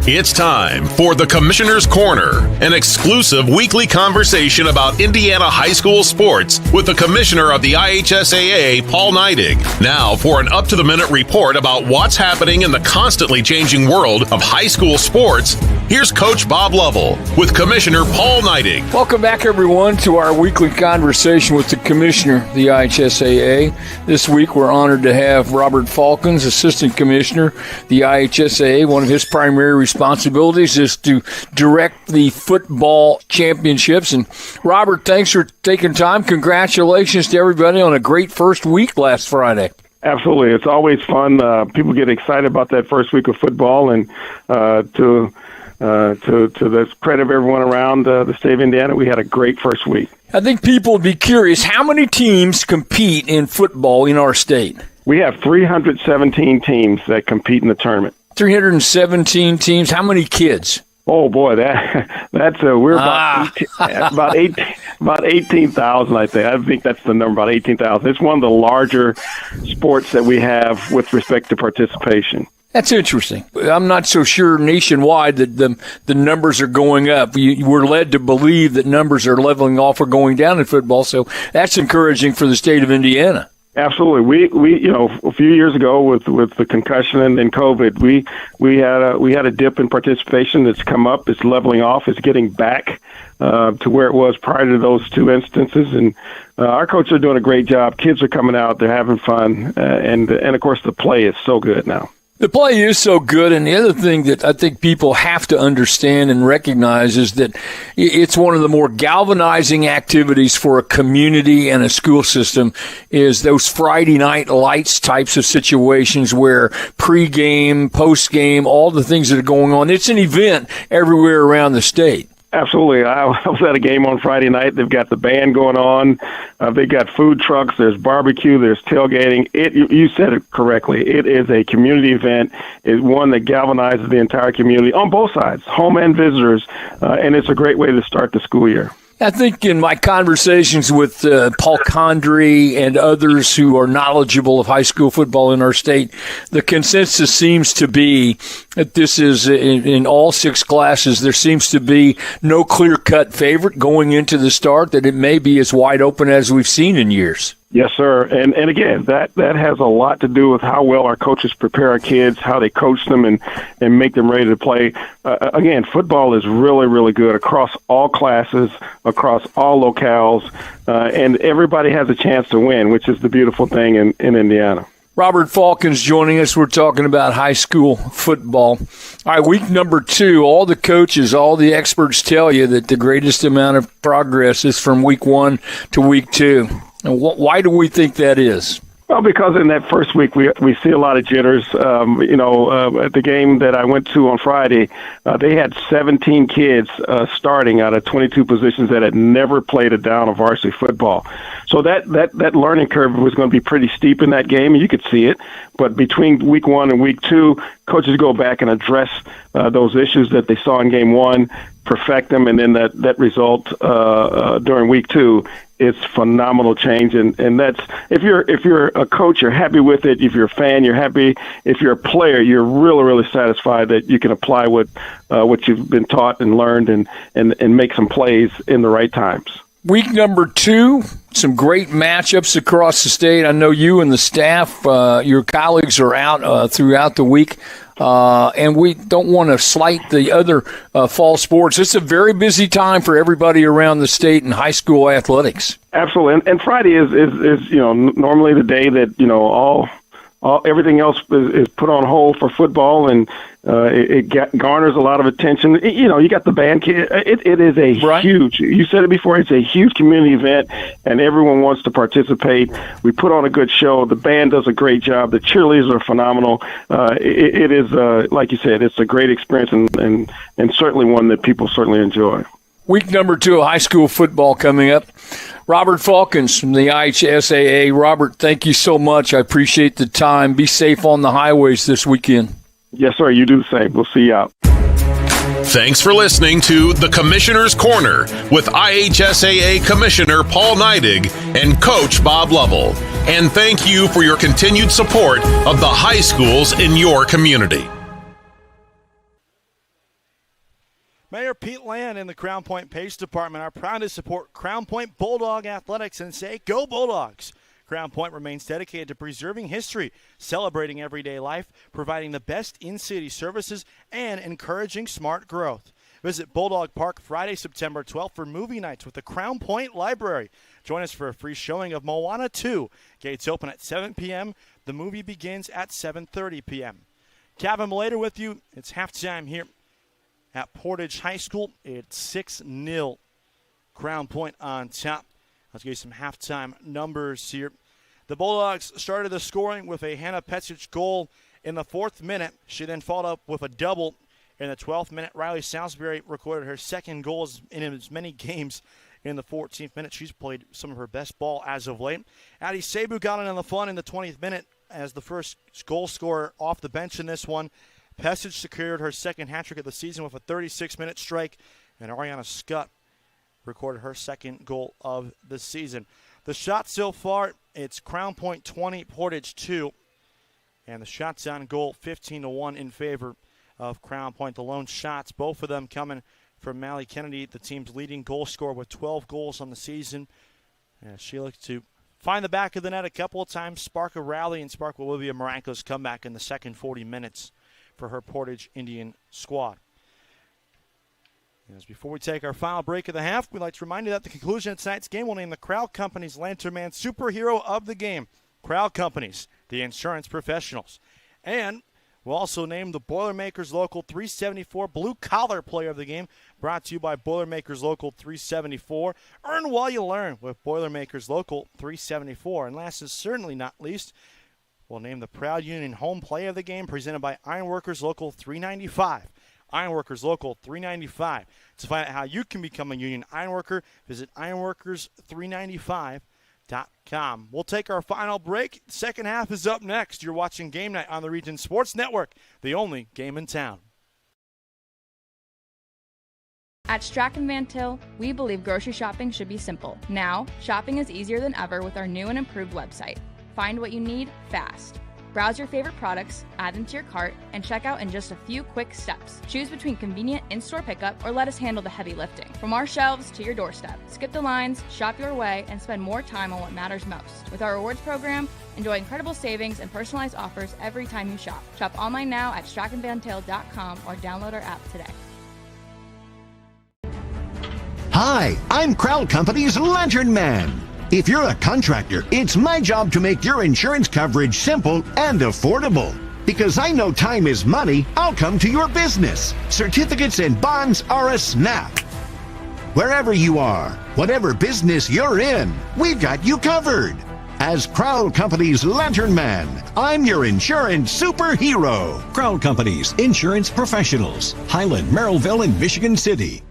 It's time for the Commissioner's Corner, an exclusive weekly conversation about Indiana high school sports with the Commissioner of the IHSAA, Paul Neidig. Now for an up-to-the-minute report about what's happening in the constantly changing world of high school sports, here's Coach Bob Lovell with Commissioner Paul Neidig. Welcome back, everyone, to our weekly conversation with the Commissioner of the IHSAA. This week we're honored to have Robert Falcons, Assistant Commissioner, the IHSAA. One of his primary responsibilities is to direct the football championships. And Robert, thanks for taking time. Congratulations to everybody on a great first week last Friday. Absolutely. It's always fun. People get excited about that first week of football, and to the credit of everyone around the state of Indiana, we had a great first week. I think people would be curious, how many teams compete in football in our state? We have 317 teams that compete in the tournament. 317 teams. How many kids? Oh boy, that's we're about 18,000. I think that's the number, about 18,000. It's one of the larger sports that we have with respect to participation. That's interesting. I'm not so sure nationwide that the numbers are going up. We're led to believe that numbers are leveling off or going down in football, so that's encouraging for the state of Indiana. Absolutely. We a few years ago with the concussion and then COVID, we had a dip in participation that's come up. It's leveling off. It's getting back to where it was prior to those two instances, and our coaches are doing a great job. Kids are coming out. They're having fun, and of course the play is so good now. The play is so good, and the other thing that I think people have to understand and recognize is that it's one of the more galvanizing activities for a community and a school system is those Friday night lights types of situations where pregame, postgame, all the things that are going on. It's an event everywhere around the state. Absolutely. I was at a game on Friday night. They've got the band going on. They got food trucks. There's barbecue. There's tailgating. You said it correctly. It is a community event. It's one that galvanizes the entire community on both sides, home and visitors, and it's a great way to start the school year. I think in my conversations with Paul Condry and others who are knowledgeable of high school football in our state, the consensus seems to be that this is in all six classes. There seems to be no clear-cut favorite going into the start, that it may be as wide open as we've seen in years. Yes, sir. And again, that has a lot to do with how well our coaches prepare our kids, how they coach them and make them ready to play. Again, football is really, really good across all classes, across all locales, and everybody has a chance to win, which is the beautiful thing in Indiana. Robert Falcons joining us. We're talking about high school football. All right, week number 2, all the coaches, all the experts tell you that the greatest amount of progress is from week 1 to week 2. And why do we think that is? Well, because in that first week we see a lot of jitters. At the game that I went to on Friday, they had 17 kids starting out of 22 positions that had never played a down of varsity football. So that learning curve was going to be pretty steep in that game, and you could see it. But between week 1 and week 2, coaches go back and address those issues that they saw in game 1, perfect them, and then that result during week 2. It's phenomenal change, and that's if you're a coach, you're happy with it. If you're a fan, you're happy. If you're a player, you're really, really satisfied that you can apply what you've been taught and learned and make some plays in the right times. Week number 2, some great matchups across the state. I know you and the staff, your colleagues are out throughout the week. And we don't want to slight the other fall sports. It's a very busy time for everybody around the state in high school athletics. Absolutely, and Friday is normally the day that all everything else is put on hold for football, and it garners a lot of attention. You got the band kid. It is a huge. You said it before. It's a huge community event, and everyone wants to participate. We put on a good show. The band does a great job. The cheerleaders are phenomenal. It is like you said. It's a great experience, and certainly one that people certainly enjoy. Week number 2 of high school football coming up. Robert Falcons from the IHSAA. Robert, thank you so much. I appreciate the time. Be safe on the highways this weekend. Yes, sir. You do the same. We'll see you out. Thanks for listening to The Commissioner's Corner with IHSAA Commissioner Paul Neidig and Coach Bob Lovell. And thank you for your continued support of the high schools in your community. Mayor Pete Land and the Crown Point Pace Department are proud to support Crown Point Bulldog Athletics and say, Go Bulldogs! Crown Point remains dedicated to preserving history, celebrating everyday life, providing the best in-city services, and encouraging smart growth. Visit Bulldog Park Friday, September 12th for movie nights with the Crown Point Library. Join us for a free showing of Moana 2. Gates open at 7 p.m. The movie begins at 7:30 p.m. Kevin Malater with you. It's halftime here at Portage High School. It's 6-0. Crown Point on top. Let's give you some halftime numbers here. The Bulldogs started the scoring with a Hannah Petsic goal in the 4th minute. She then followed up with a double in the 12th minute. Riley Salisbury recorded her second goal in as many games in the 14th minute. She's played some of her best ball as of late. Addie Sabu got in on the fun in the 20th minute as the first goal scorer off the bench in this one. Pesich secured her second hat trick of the season with a 36-minute strike, and Ariana Scott recorded her second goal of the season. The shots so far, it's Crown Point 20, Portage 2, and the shots on goal 15-1 in favor of Crown Point. The lone shots, both of them coming from Mally Kennedy, the team's leading goal scorer with 12 goals on the season. And she looks to find the back of the net a couple of times, spark a rally, and spark what will be a miraculous comeback in the second 40 minutes for her Portage Indian squad. As before we take our final break of the half, we'd like to remind you that at the conclusion of tonight's game, we'll name the Crowd Companies Lantern Man Superhero of the game. Crowd Companies, the insurance professionals. And we'll also name the Boilermakers Local 374 Blue Collar Player of the Game, brought to you by Boilermakers Local 374. Earn while you learn with Boilermakers Local 374. And last and certainly not least, we'll name the Proud Union Home Player of the Game, presented by Ironworkers Local 395. Ironworkers Local 395. To find out how you can become a union ironworker, visit ironworkers395.com. We'll take our final break. The second half is up next. You're watching Game Night on the Region Sports Network, the only game in town. At Strachan Van Til, we believe grocery shopping should be simple. Now, shopping is easier than ever with our new and improved website. Find what you need fast. Browse your favorite products, add them to your cart, and check out in just a few quick steps. Choose between convenient in-store pickup or let us handle the heavy lifting. From our shelves to your doorstep. Skip the lines, shop your way, and spend more time on what matters most. With our rewards program, enjoy incredible savings and personalized offers every time you shop. Shop online now at strachanvantil.com or download our app today. Hi, I'm Crowd Company's Lantern Man. If you're a contractor, it's my job to make your insurance coverage simple and affordable. Because I know time is money, I'll come to your business. Certificates and bonds are a snap. Wherever you are, whatever business you're in, we've got you covered. As Crowd Company's Lantern Man, I'm your insurance superhero. Crowd Companies, insurance professionals. Highland, Merrillville, and Michigan City.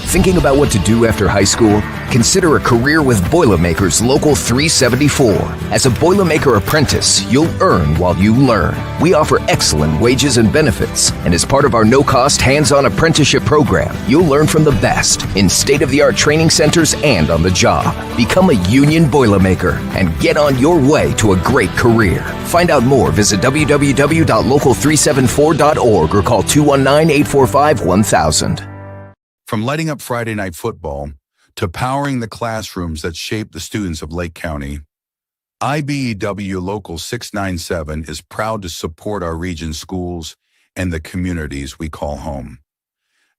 Thinking about what to do after high school? Consider a career with Boilermakers Local 374. As a Boilermaker apprentice, you'll earn while you learn. We offer excellent wages and benefits, and as part of our no-cost hands-on apprenticeship program, you'll learn from the best in state-of-the-art training centers and on the job. Become a union Boilermaker and get on your way to a great career. Find out more, visit www.local374.org or call 219-845-1000. From lighting up Friday Night Football to powering the classrooms that shape the students of Lake County, IBEW Local 697 is proud to support our region's schools and the communities we call home.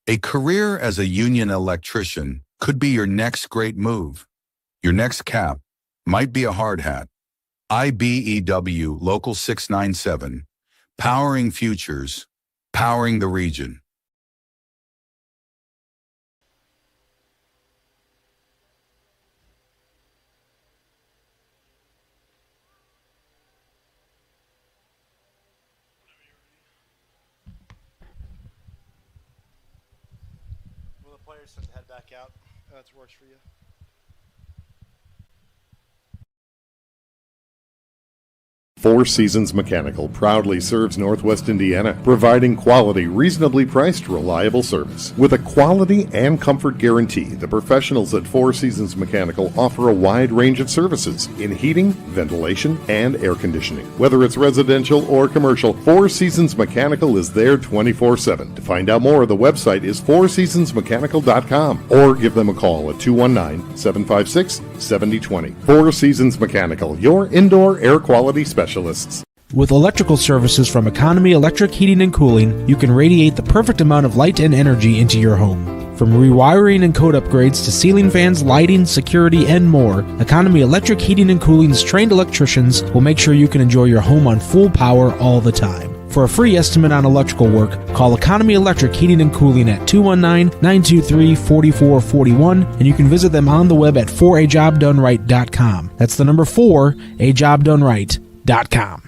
A career as a union electrician could be your next great move. Your next cap might be a hard hat. IBEW Local 697, powering futures, powering the region. Players have to head back out. That works for you. Four Seasons Mechanical proudly serves Northwest Indiana, providing quality, reasonably priced, reliable service. With a quality and comfort guarantee, the professionals at Four Seasons Mechanical offer a wide range of services in heating, ventilation, and air conditioning. Whether it's residential or commercial, Four Seasons Mechanical is there 24/7. To find out more, the website is fourseasonsmechanical.com or give them a call at 219-756-7020. Four Seasons Mechanical, your indoor air quality specialist. With electrical services from Economy Electric Heating and Cooling, you can radiate the perfect amount of light and energy into your home. From rewiring and code upgrades to ceiling fans, lighting, security, and more, Economy Electric Heating and Cooling's trained electricians will make sure you can enjoy your home on full power all the time. For a free estimate on electrical work, call Economy Electric Heating and Cooling at 219-923-4441, and you can visit them on the web at 4ajobdoneright.com. That's the number 4ajobdoneright.com.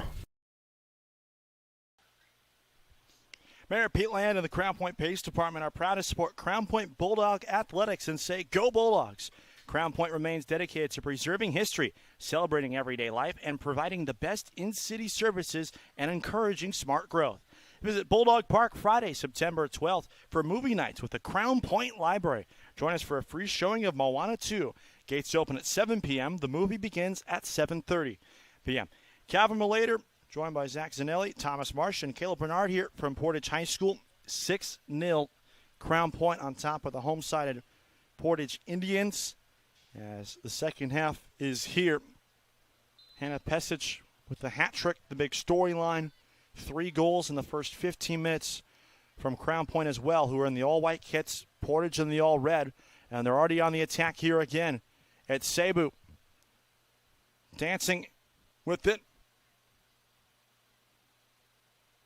Mayor Pete Land and the Crown Point Police Department are proud to support Crown Point Bulldog Athletics and say, go Bulldogs. Crown Point remains dedicated to preserving history, celebrating everyday life, and providing the best in-city services and encouraging smart growth. Visit Bulldog Park Friday, September 12th for movie nights with the Crown Point Library. Join us for a free showing of Moana 2. Gates open at 7 p.m. The movie begins at 7:30 p.m. Calvin Malater, joined by Zach Zanelli, Thomas Marsh, and Caleb Bernard here from Portage High School. 6-0 Crown Point on top of the home-sided Portage Indians. As the second half is here, Hannah Pesic with the hat trick, the big storyline. 3 goals in the first 15 minutes from Crown Point as well, who are in the all-white kits, Portage in the all-red, and they're already on the attack here again. It's Cebu dancing with it.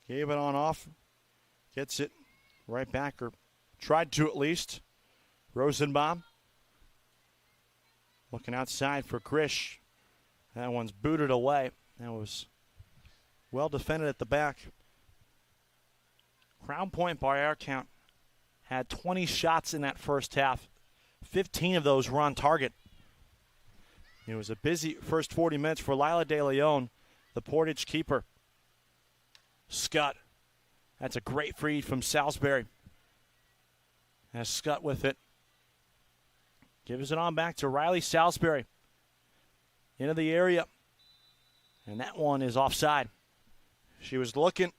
Gave it on off. Gets it right back, or tried to at least. Rosenbaum looking outside for Grish. That one's booted away. That was well defended at the back. Crown Point, by our count, had 20 shots in that first half. 15 of those were on target. It was a busy first 40 minutes for Lila De Leon, the Portage keeper. Scott. That's a great feed from Salisbury. Has Scott with it. Gives it on back to Riley Salisbury. Into the area. And that one is offside. She was looking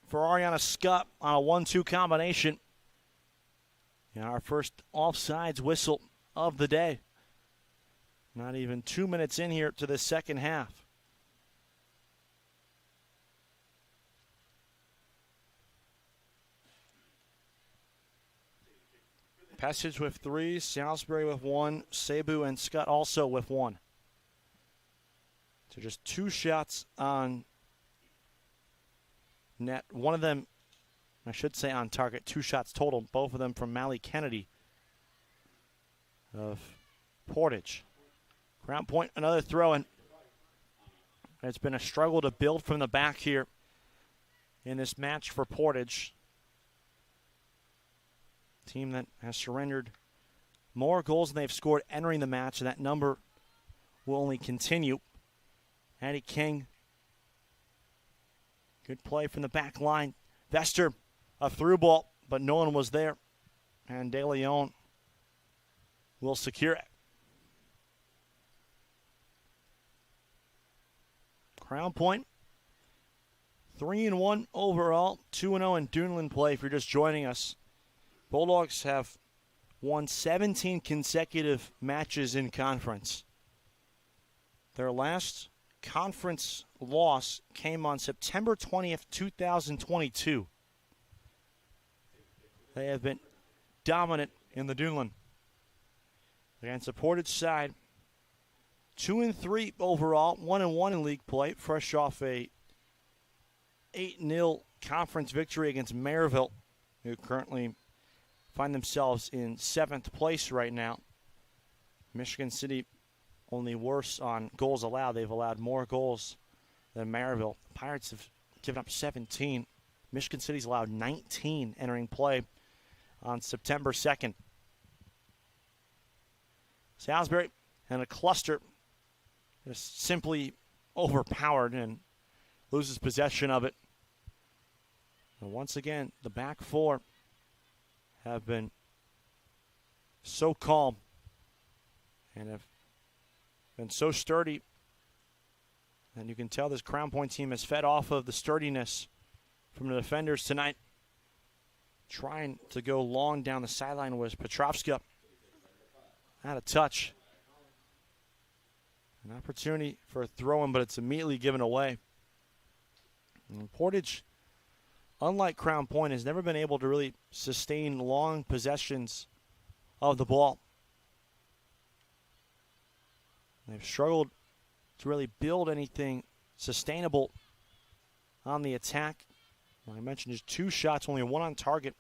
for Ariana Scott on a 1-2 combination. And our first offsides whistle of the day. Not even 2 minutes in here to the second half. Passage with 3, Salisbury with 1, Cebu and Scott also with 1. So just 2 shots on net. One of them, I should say on target, 2 shots total. Both of them from Mally Kennedy of Portage. Crown Point, another throw-in. It's been a struggle to build from the back here in this match for Portage. Team that has surrendered more goals than they've scored entering the match, and that number will only continue. Addie King, good play from the back line. Vester, a through ball, but no one was there. And De Leon will secure it. Crown Point, 3-1 overall, 2-0 in Duneland play if you're just joining us. Bulldogs have won 17 consecutive matches in conference. Their last conference loss came on September 20th, 2022. They have been dominant in the Duneland. Against the Portage side, 2-3 overall, 1-1 in league play, fresh off a 8-0 conference victory against Maryville, who currently find themselves in 7th place right now. Michigan City only worse on goals allowed. They've allowed more goals than Maryville. Pirates have given up 17. Michigan City's allowed 19 entering play on September 2nd. Salisbury and a cluster is simply overpowered and loses possession of it. And once again, the back four have been so calm and have been so sturdy. And you can tell this Crown Point team has fed off of the sturdiness from the defenders tonight. Trying to go long down the sideline was Petrovska. Out of touch. An opportunity for a throw-in, but it's immediately given away. And Portage, unlike Crown Point, has never been able to really sustain long possessions of the ball. They've struggled to really build anything sustainable on the attack. I mentioned just 2 shots, only 1 on target.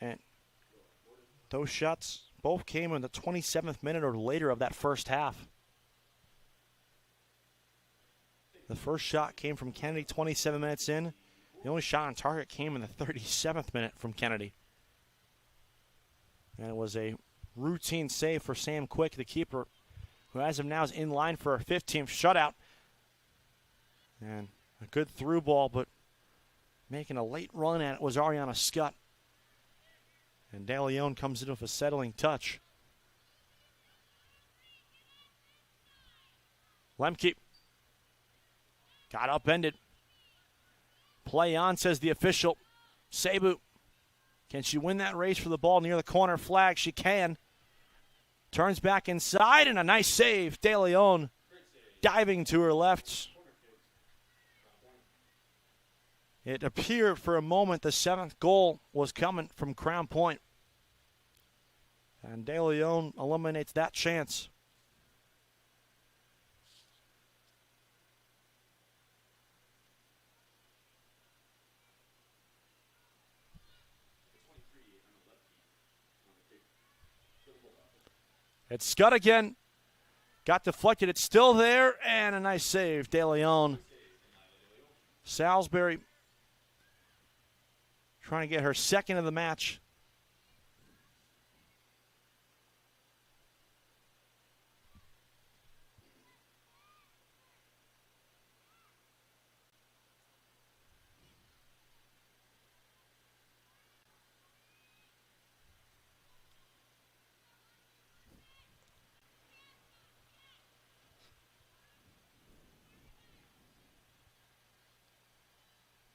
And those shots both came in the 27th minute or later of that first half. The first shot came from Kennedy 27 minutes in. The only shot on target came in the 37th minute from Kennedy. And it was a routine save for Sam Quick, the keeper, who as of now is in line for a 15th shutout. And a good through ball, but making a late run at it was Ariana Scott. And De Leon comes in with a settling touch. Lemke got upended. Play on, says the official. Cebu, can she win that race for the ball near the corner flag? She can. Turns back inside, and a nice save. De Leon diving to her left. It appeared for a moment the 7th goal was coming from Crown Point. And De Leon eliminates that chance. It's Scott again. Got deflected. It's still there. And a nice save. De Leon. Salisbury trying to get her second of the match.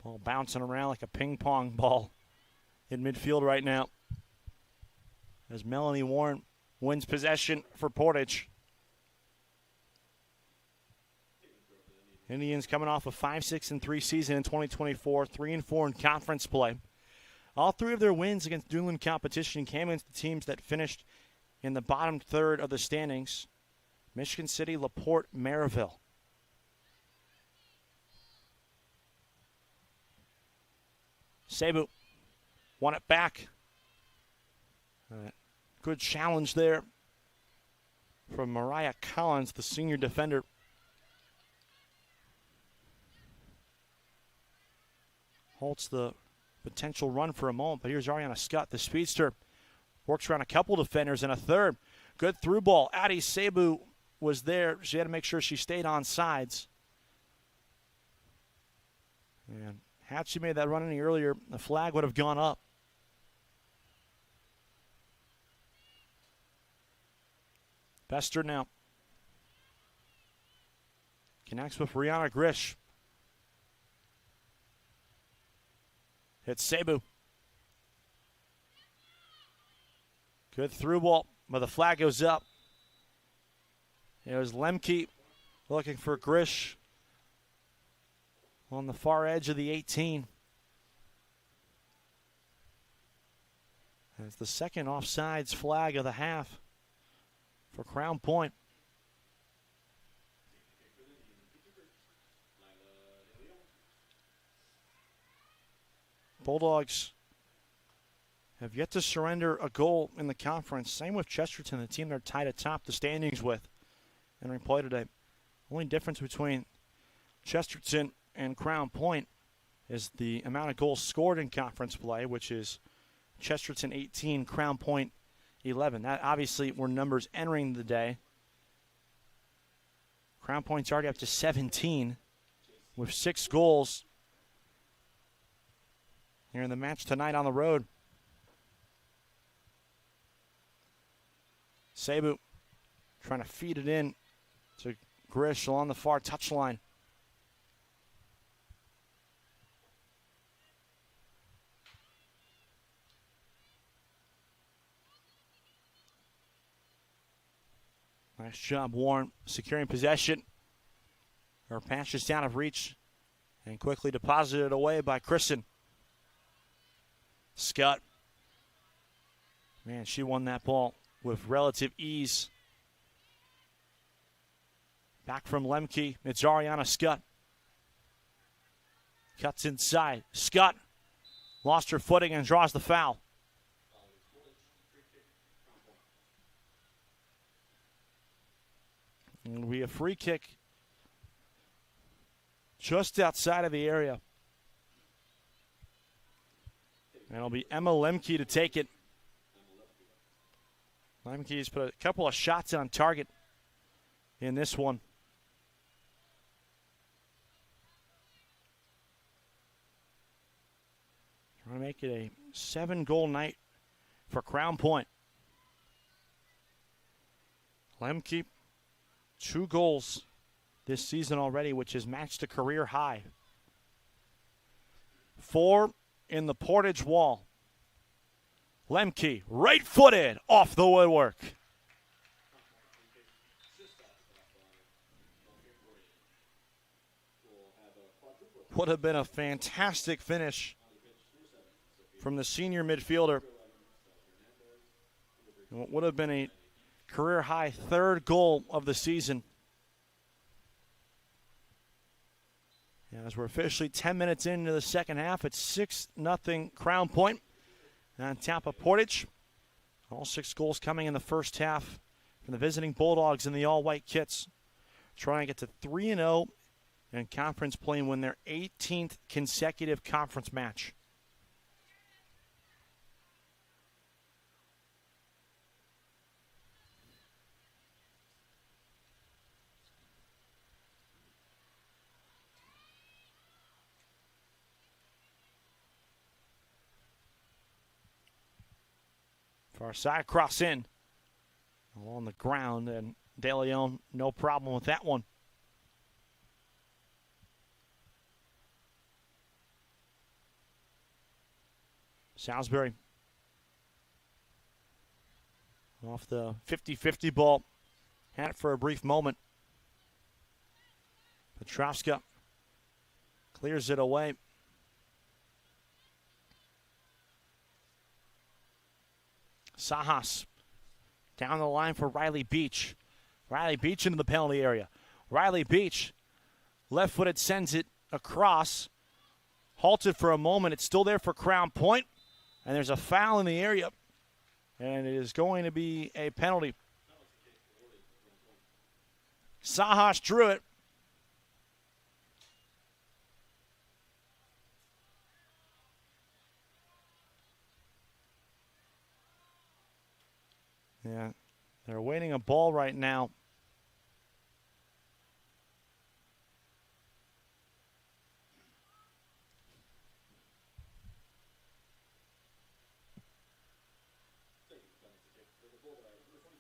Ball bouncing around like a ping pong ball in midfield right now as Melanie Warren wins possession for Portage. Indians coming off a 5-6-3 season in 2024, 3-4 in conference play. All three of their wins against Duneland competition came against the teams that finished in the bottom third of the standings: Michigan City, LaPorte, Maryville. Cebu won it back. Good challenge there from Mariah Collins, the senior defender. Halts the potential run for a moment, but here's Ariana Scott, the speedster. Works around a couple defenders and a third. Good through ball. Addie Cebu was there. She had to make sure she stayed on sides. And had she made that run any earlier, the flag would have gone up. Bester now connects with Rihanna Grish. Hits Cebu. Good through ball, but the flag goes up. It was Lemke looking for Grish on the far edge of the 18. It's the second offsides flag of the half for Crown Point. Bulldogs have yet to surrender a goal in the conference. Same with Chesterton, the team they're tied atop the standings with entering play today. Only difference between Chesterton and Crown Point is the amount of goals scored in conference play, which is Chesterton 18, Crown Point 11. That obviously were numbers entering the day. Crown Point's already up to 17 with 6 goals here in the match tonight on the road. Cebu trying to feed it in to Grish along the far touchline. Nice job, Warren, securing possession. Her pass just out of reach and quickly deposited away by Kristen. Scott. Man, she won that ball with relative ease. Back from Lemke, it's Ariana Scott. Cuts inside. Scott lost her footing and draws the foul. It'll be a free kick just outside of the area. And it'll be Emma Lemke to take it. Lemke's put a couple of shots on target in this one. Trying to make it a 7-goal night for Crown Point. Lemke, 2 goals this season already, which has matched a career high. 4 in the Portage wall. Lemke, right-footed, off the woodwork. Would have been a fantastic finish from the senior midfielder. What would have been a career-high 3rd goal of the season. As we're officially 10 minutes into the second half, it's 6-0 Crown Point on top of Portage. All 6 goals coming in the first half from the visiting Bulldogs in the all-white kits. Trying to get to 3-0 in conference play and win their 18th consecutive conference match. Far side cross in. Along the ground, and De Leon, no problem with that one. Salisbury. Off the 50-50 ball. Had it for a brief moment. Petrovska clears it away. Sajas down the line for Riley Beach. Riley Beach into the penalty area. Riley Beach, left-footed, sends it across. Halted for a moment. It's still there for Crown Point. And there's a foul in the area. And it is going to be a penalty. Sajas drew it. Yeah, they're awaiting a ball right now.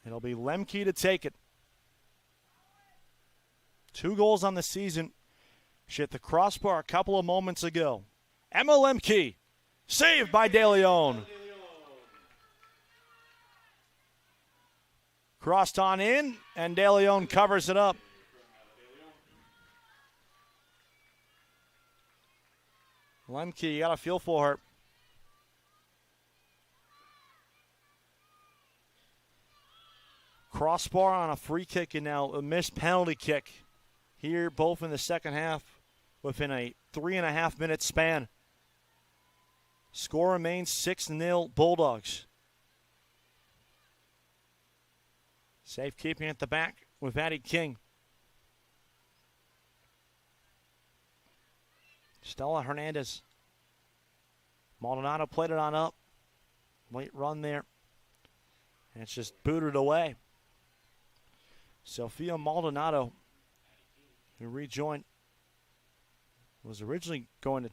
It'll be Lemke to take it. 2 goals on the season. She hit the crossbar a couple of moments ago. Emma Lemke, saved by De Leon. Crossed on in, and De Leon covers it up. Lemke, you got to feel for her. Crossbar on a free kick, and now a missed penalty kick. Here, both in the second half, within a 3.5-minute span. Score remains 6-0 Bulldogs. Safekeeping at the back with Addie King. Stella Hernandez. Maldonado played it on up. Late run there. And it's just booted away. Sophia Maldonado, who rejoined, was originally going to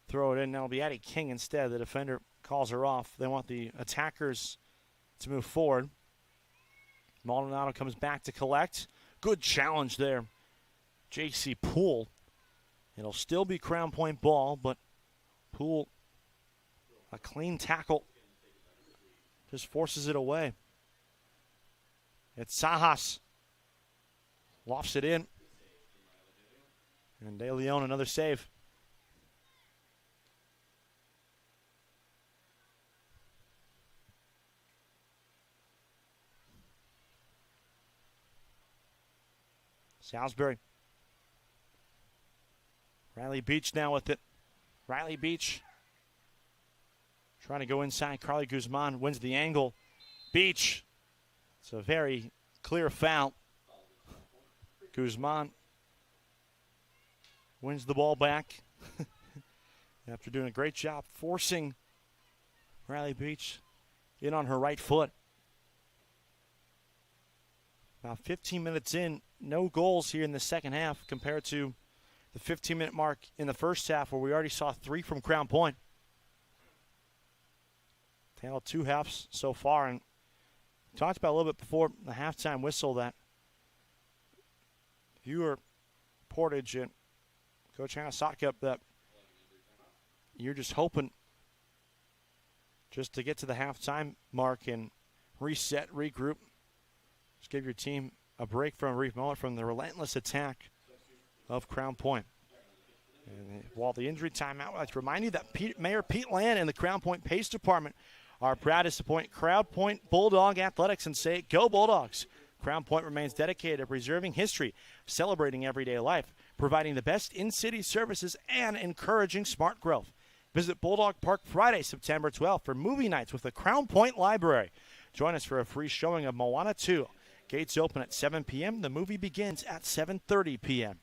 throw it in. Now it'll be Addie King instead. The defender calls her off. They want the attackers to move forward. Maldonado comes back to collect. Good challenge there. J.C. Poole. It'll still be Crown Point ball, but Poole, a clean tackle, just forces it away. It's Sajas. Lofts it in. And De Leon, another save. Salisbury. Riley Beach now with it. Riley Beach trying to go inside. Carly Guzman wins the angle. Beach. It's a very clear foul. Guzman wins the ball back after doing a great job forcing Riley Beach in on her right foot. About 15 minutes in, no goals here in the second half compared to the 15-minute mark in the first half where we already saw 3 from Crown Point. Tail 2 halves so far, and talked about a little bit before the halftime whistle that if you were Portage and Coach Hanasatka, that you're just hoping just to get to the halftime mark and reset, regroup, just give your team a break from a brief moment from the relentless attack of Crown Point. And while the injury timeout, I'd like to remind you that Mayor Pete Land and the Crown Point Pace Department are proud to support Crown Point Bulldog Athletics and say, go Bulldogs. Crown Point remains dedicated to preserving history, celebrating everyday life, providing the best in-city services, and encouraging smart growth. Visit Bulldog Park Friday, September 12th for movie nights with the Crown Point Library. Join us for a free showing of Moana 2. Gates open at 7 p.m. The movie begins at 7:30 p.m.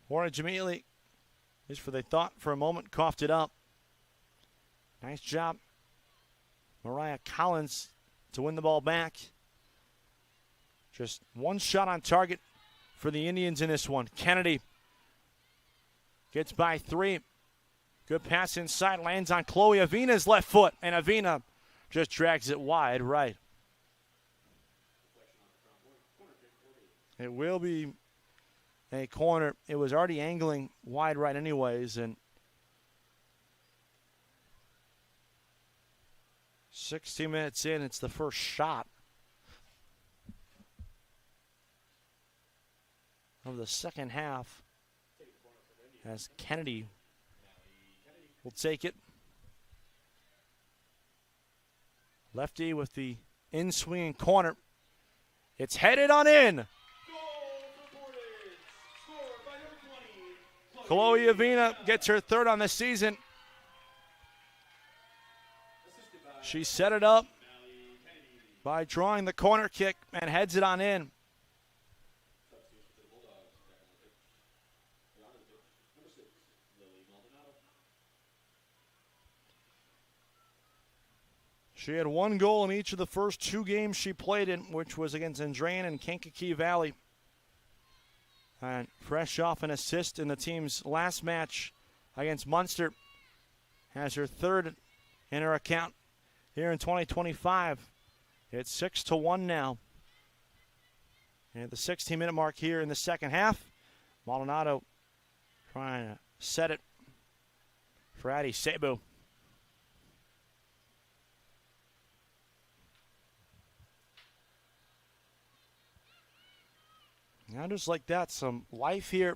Portage immediately, just for they thought for a moment, coughed it up. Nice job, Mariah Collins, to win the ball back. Just one shot on target for the Indians in this one. Kennedy gets by 3. Good pass inside, lands on Chloe Avina's left foot, and Avina just drags it wide right. It will be a corner. It was already angling wide right anyways, and 16 minutes in, it's the first shot of the second half as Kennedy will take it. Lefty with the in-swinging corner. It's headed on in. Chloe Avina gets her 3rd on the season. She set it up by drawing the corner kick and heads it on in. She had 1 goal in each of the first 2 games she played in, which was against Andrean and Kankakee Valley. And fresh off an assist in the team's last match against Munster, has her 3rd in her account here in 2025. It's 6-1 now. And at the 16-minute mark here in the second half, Maldonado trying to set it for Addie Sabu. Now just like that, some life here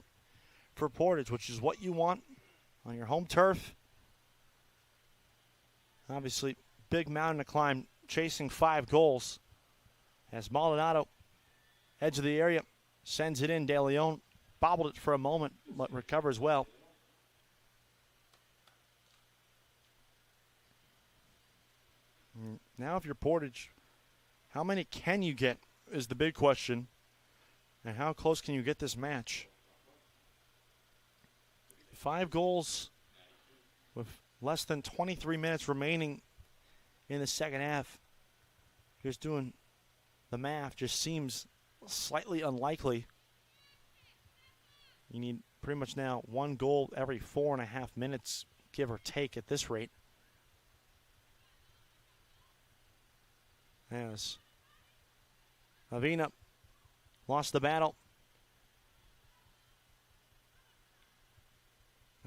for Portage, which is what you want on your home turf. Obviously, big mountain to climb, chasing 5 goals. As Maldonado, edge of the area, sends it in. De Leon bobbled it for a moment, but recovers well. Now if you're Portage, how many can you get is the big question. And how close can you get this match? 5 goals with less than 23 minutes remaining in the second half. Just doing the math just seems slightly unlikely. You need pretty much now 1 goal every 4.5 minutes, give or take at this rate. As Avina lost the battle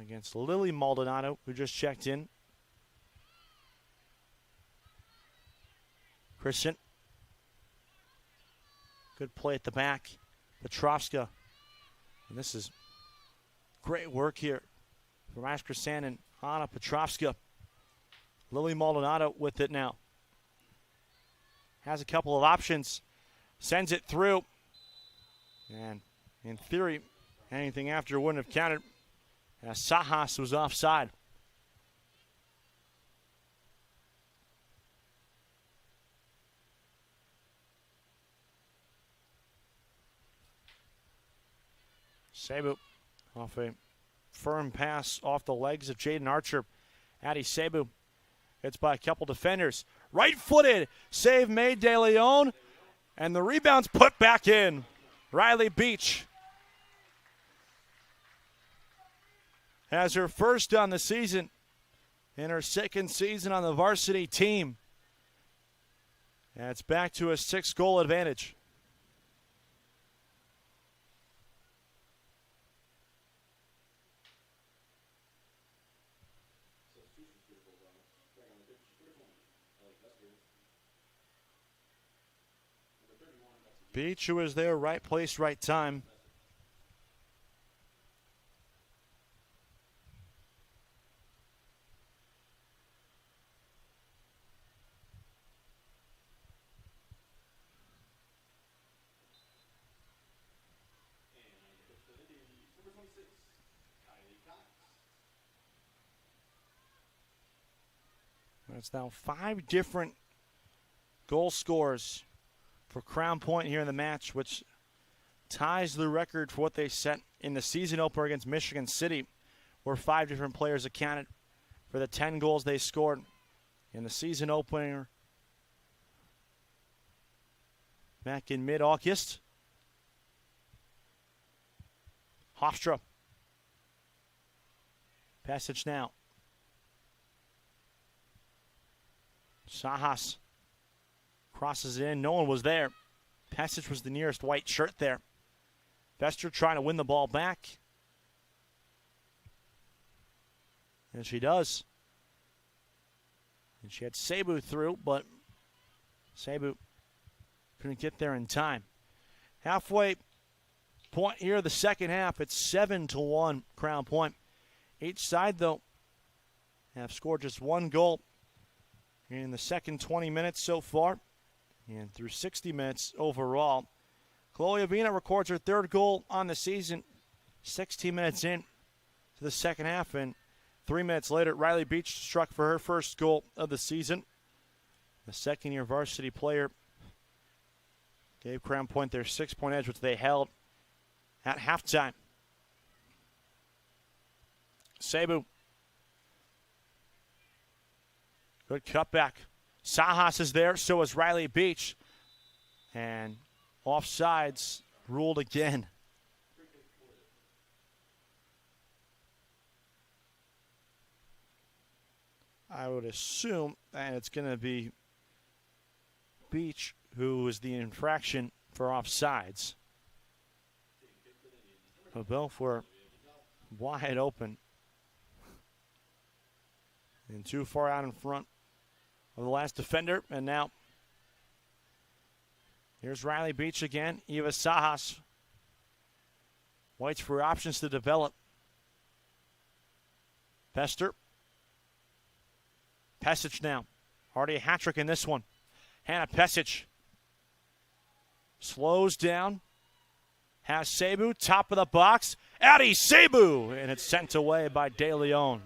against Lily Maldonado, who just checked in. Christian. Good play at the back. Petrovska. And this is great work here from Ash Krasan and Anna Petrovska. Lily Maldonado with it now. Has a couple of options. Sends it through. And in theory, anything after wouldn't have counted, as Sajas was offside. Sabu off a firm pass off the legs of Jaden Archer. Addy Sabu hits by a couple defenders. Right-footed save made De Leon, and the rebound's put back in. Riley Beach has her first on the season in her second season on the varsity team. And it's back to a 6-goal advantage. Beach, who was there, right place, right time. It's now 5 different goal scores for Crown Point here in the match, which ties the record for what they set in the season opener against Michigan City, where 5 different players accounted for the 10 goals they scored in the season opener back in mid-August. Hofstra. Passage now. Sahas crosses it in. No one was there. Passage was the nearest white shirt there. Vester trying to win the ball back. And she does. And she had Sabu through, but Sabu couldn't get there in time. Halfway point here, the second half. It's 7-1 Crown Point. Each side, though, have scored just 1 goal in the second 20 minutes so far, and through 60 minutes overall. Chloe Avina records her 3rd goal on the season, 16 minutes in to the second half, and 3 minutes later, Riley Beach struck for her 1st goal of the season. The second-year varsity player gave Crown Point their 6-point edge, which they held at halftime. Sabu. Good cutback. Sahas is there, so is Riley Beach. And offsides ruled again. I would assume that it's going to be Beach who is the infraction for offsides. But both were wide open and too far out in front of the last defender. And now here's Riley Beach again. Eva Sahas waits for options to develop. Pester. Pesic now. Already a hat trick in this one. Hannah Pesic slows down. Has Sabu, top of the box. Addy Sabu, and it's sent away by De Leon.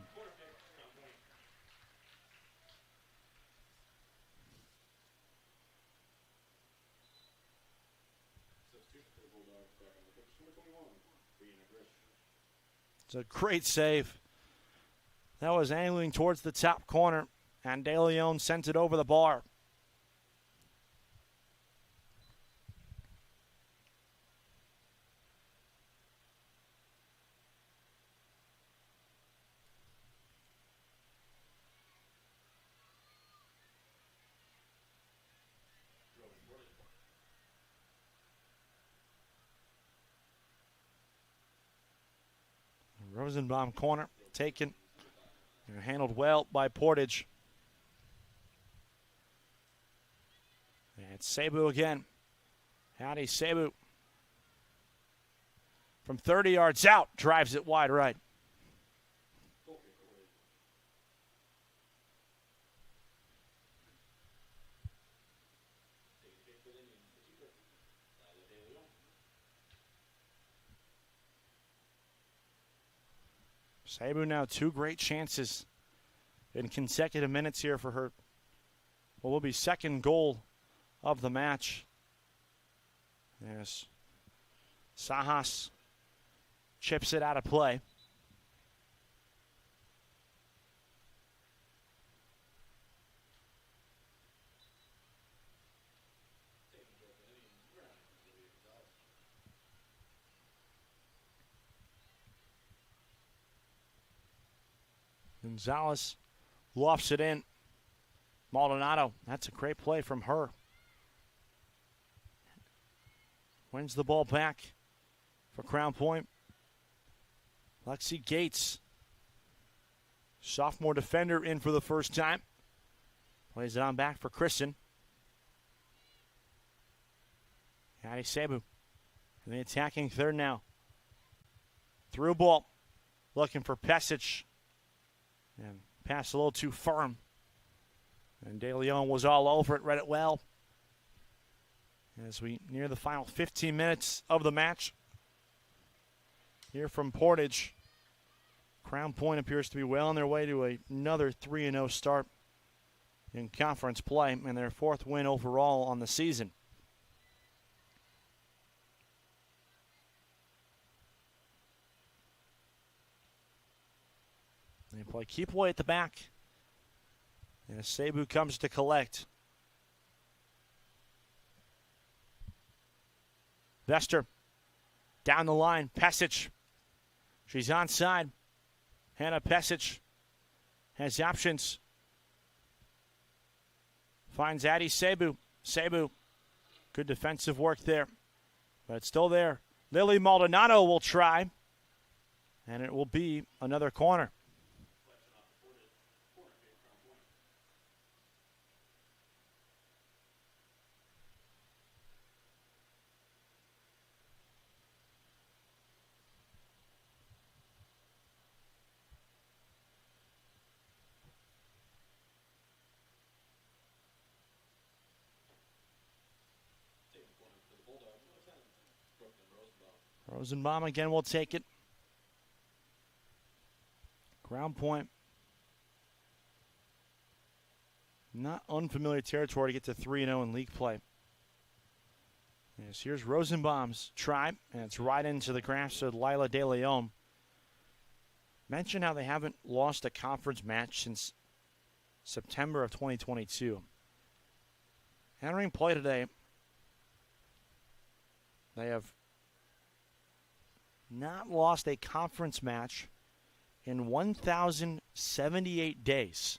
It's a great save. That was angling towards the top corner, and De Leon sent it over the bar. Rosenbaum corner taken and handled well by Portage. And Sabu again. Howdy Sabu. From 30 yards out, drives it wide right. Sabu now 2 great chances in consecutive minutes here for her. What will be 2nd goal of the match. Yes. Sahas chips it out of play. Gonzalez lofts it in. Maldonado, that's a great play from her. Wins the ball back for Crown Point. Lexi Gates, sophomore defender, in for the first time. Plays it on back for Kristen. Addie Sabu in the attacking third now. Through ball, looking for Pesic. And pass a little too firm. And De Leon was all over it, read it well. As we near the final 15 minutes of the match. Here from Portage. Crown Point appears to be well on their way to another 3-0 start in conference play and their fourth win overall on the season. They play keep away at the back. As Sabu comes to collect. Vester down the line. Pesic. She's onside. Hannah Pesic has options. Finds Addie Sabu. Sabu, good defensive work there. But it's still there. Lily Maldonado will try. And it will be another corner. Rosenbaum again will take it. Crown Point. Not unfamiliar territory to get to 3-0 in league play. Yes, here's Rosenbaum's try, and it's right into the grasp of Lila De Leon. Mention how they haven't lost a conference match since September of 2022. Entering play today, they have not lost a conference match in 1,078 days.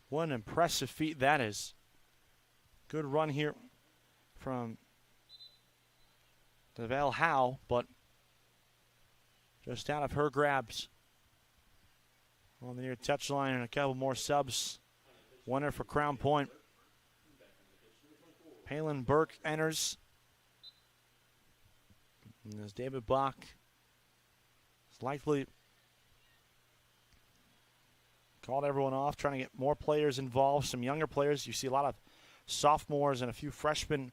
What an impressive feat that is. Good run here from DeVale Howe, but just out of her grabs. On the near touchline and a couple more subs. Winner for Crown Point. Palin Burke enters. And as David Bach is likely called everyone off, trying to get more players involved, some younger players. You see a lot of sophomores and a few freshmen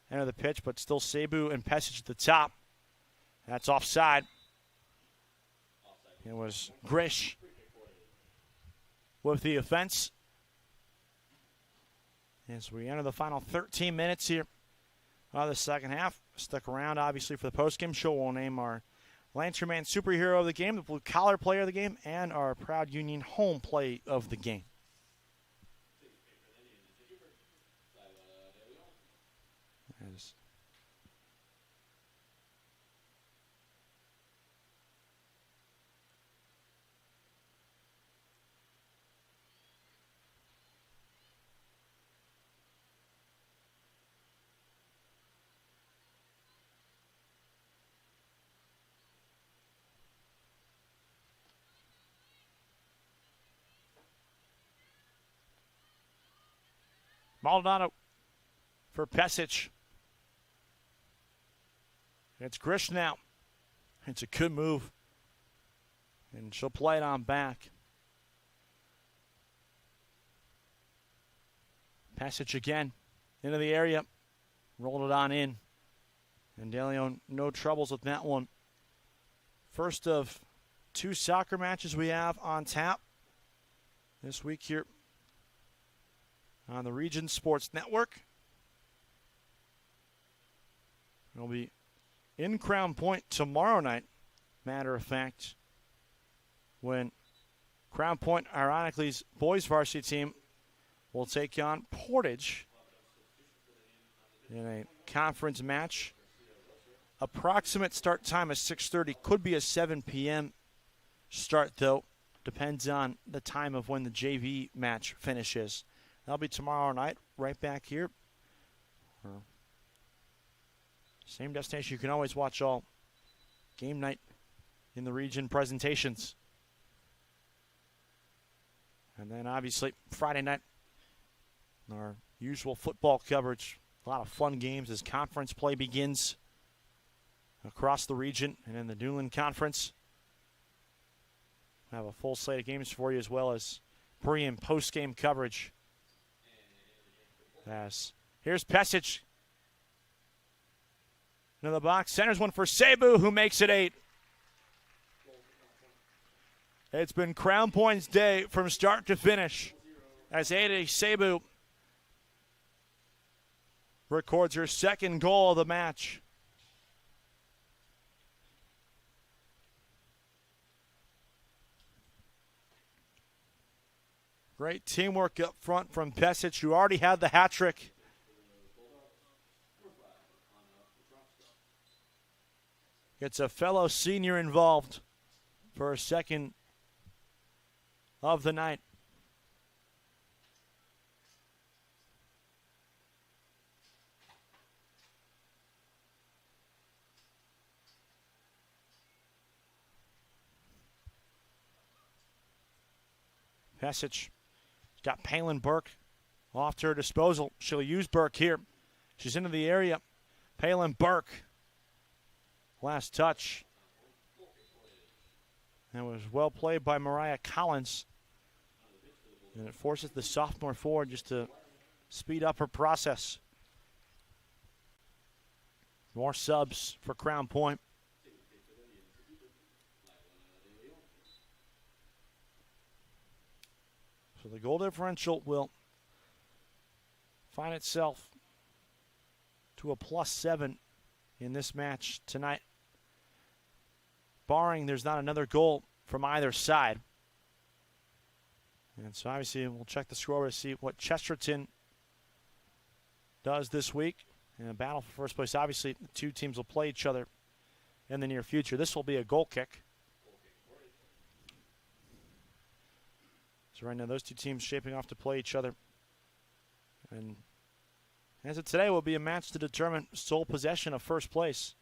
enter the pitch, but still Sabu and Pesic at the top. That's offside. It was Grish with the offense. As we enter the final 13 minutes here of the second half. Stuck around, obviously, for the postgame show. We'll name our Lantern Man superhero of the game, the blue collar player of the game, and our proud Union home play of the game. As Maldonado for Pesic. It's Grish now. It's a good move. And she'll play it on back. Pesic again into the area. Rolled it on in. And De Leon, no troubles with that one. First of two soccer matches we have on tap this week here on the Region Sports Network. It'll be in Crown Point tomorrow night, matter of fact, when Crown Point, ironically's boys varsity team, will take on Portage in a conference match approximate start time is 6:30. Could be a 7 p.m. start, though. Depends on the time of when the JV match finishes. That'll be tomorrow night, right back here. Same destination. You can always watch all game night in the region presentations. And then, obviously, Friday night, our usual football coverage. A lot of fun games as conference play begins across the region and in the Newland Conference. I have a full slate of games for you, as well as pre- and post-game coverage. As here's Pesich into the box. Centers one for Cebu, who makes it 8. It's been Crown Point's day from start to finish, as Ada Cebu records her second goal of the match. Great teamwork up front from Pesich, who already had the hat trick. Gets a fellow senior involved for a second of the night. Pesich got Palin Burke off to her disposal. She'll use Burke here. She's into the area. Palin Burke. Last touch. And it was well played by Mariah Collins. And it forces the sophomore forward just to speed up her process. More subs for Crown Point. So the goal differential will find itself to a +7 in this match tonight, barring there's not another goal from either side. And so obviously we'll check the score to see what Chesterton does this week. In a battle for first place, obviously the two teams will play each other in the near future. This will be a goal kick. So right now those two teams shaping off to play each other. And as of today, will be a match to determine sole possession of first place.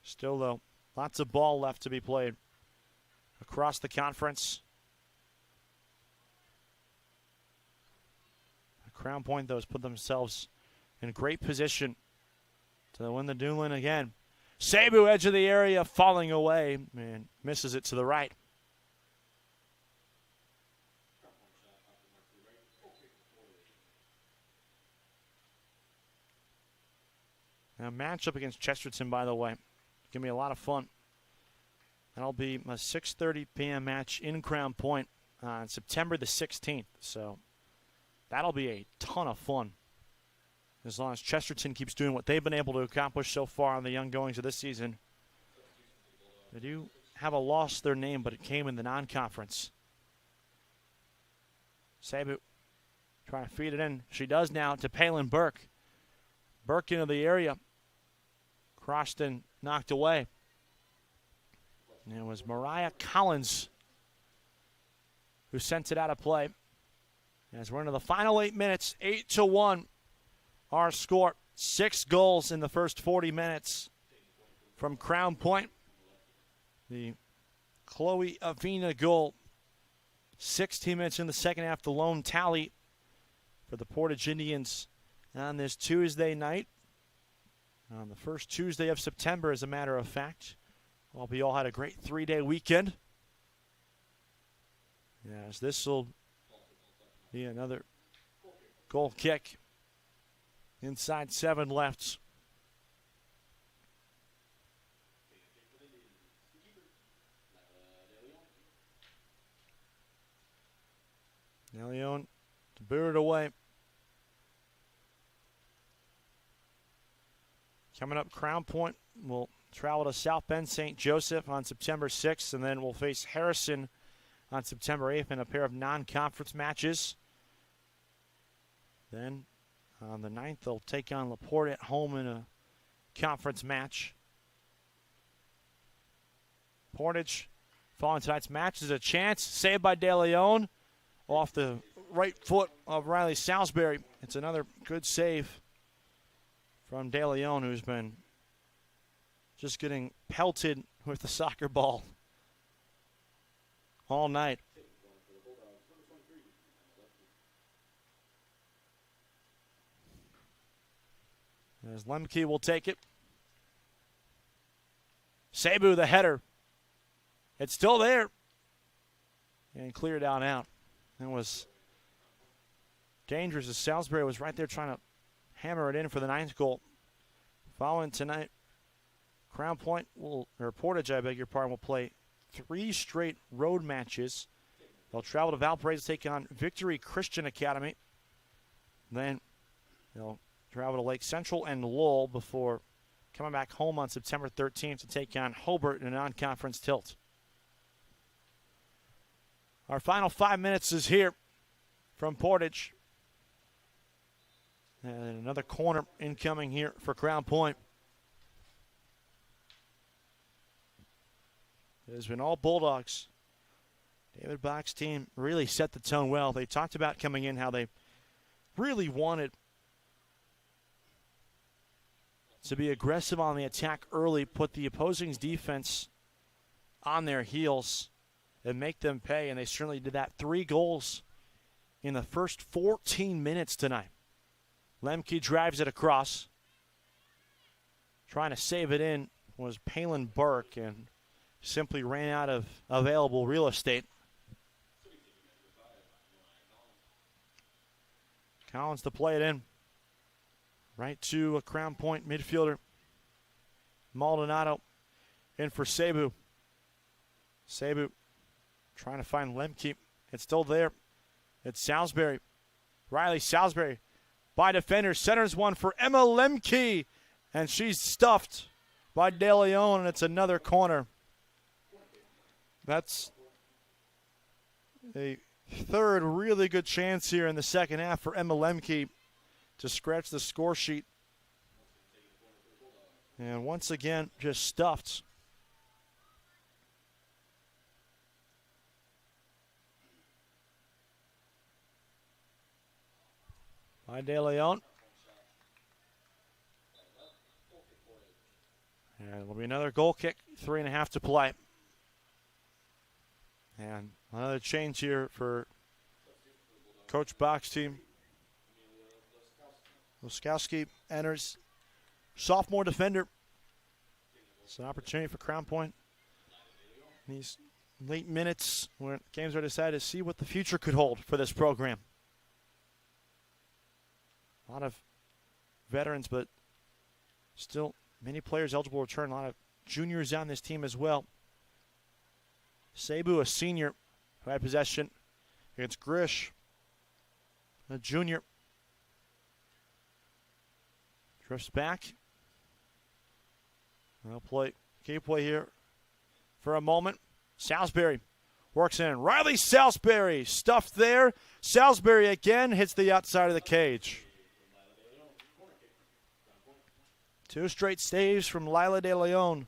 Still, though, lots of ball left to be played across the conference. Crown Point, though, has put themselves in great position to win the Newland again. Cebu, edge of the area, falling away, and misses it to the right. Now, matchup against Chesterton, by the way, going to be a lot of fun. That'll be a 6:30 p.m. match in Crown Point on September the 16th. So that'll be a ton of fun as long as Chesterton keeps doing what they've been able to accomplish so far on the young goings of this season. They do have lost their name, but it came in the non-conference. Cebu trying to feed it in. She does now to Palin Burke. Burke into the area. Crossed and knocked away. And it was Mariah Collins who sent it out of play. As we're into the final 8 minutes, 8-1. Our score, 6 goals in the first 40 minutes from Crown Point. The Chloe Avina goal, 16 minutes in the second half, the lone tally for the Portage Indians on this Tuesday night. On the first Tuesday of September, as a matter of fact. Hope you all had a great 3-day weekend. Yes, this will be another goal kick. Inside 7 left. Now Leon to boot it away. Coming up, Crown Point will travel to South Bend St. Joseph on September 6th, and then we'll face Harrison on September 8th in a pair of non-conference matches. Then On the 9th, they'll take on LaPorte at home in a conference match. Portage, following tonight's match, is a chance. Saved by De Leon off the right foot of Riley Salisbury. It's another good save from De Leon, who's been just getting pelted with the soccer ball all night. As Lemke will take it. Cebu, the header. It's still there. And cleared out. It was dangerous as Salisbury was right there trying to hammer it in for the 9th goal. Following tonight, Portage, I beg your pardon, will play 3 straight road matches. They'll travel to Valparaiso to take on Victory Christian Academy. Then they'll travel to Lake Central and Lowell before coming back home on September 13th to take on Hobart in a non-conference tilt. Our final 5 minutes is here from Portage. And another corner incoming here for Crown Point. It has been all Bulldogs. David Bach's team really set the tone well. They talked about coming in how they really wanted to be aggressive on the attack early, put the opposing's defense on their heels, and make them pay, and they certainly did that. 3 goals in the first 14 minutes tonight. Lemke drives it across. Trying to save it in was Palin Burke, and simply ran out of available real estate. Collins to play it in. Right to a Crown Point midfielder. Maldonado in for Cebu. Cebu trying to find Lemke. It's still there. It's Salisbury. Riley Salisbury by defender. Centers one for Emma Lemke. And she's stuffed by De Leon, and it's another corner. That's a third really good chance here in the second half for Emma Lemke to scratch the score sheet. And once again, just stuffed. By De Leon. And it'll be another goal kick, 3.5 to play. And another change here for Coach Bach's team. Luskowski enters, sophomore defender. It's an opportunity for Crown Point in these late minutes when games are decided to see what the future could hold for this program. A lot of veterans, but still many players eligible to return. A lot of juniors on this team as well. Cebu, a senior, who had possession against Grish, a junior. Drifts back. They'll keep play here for a moment. Salisbury works in. Riley Salisbury stuffed there. Salisbury again hits the outside of the cage. 2 straight saves from Lila De Leon.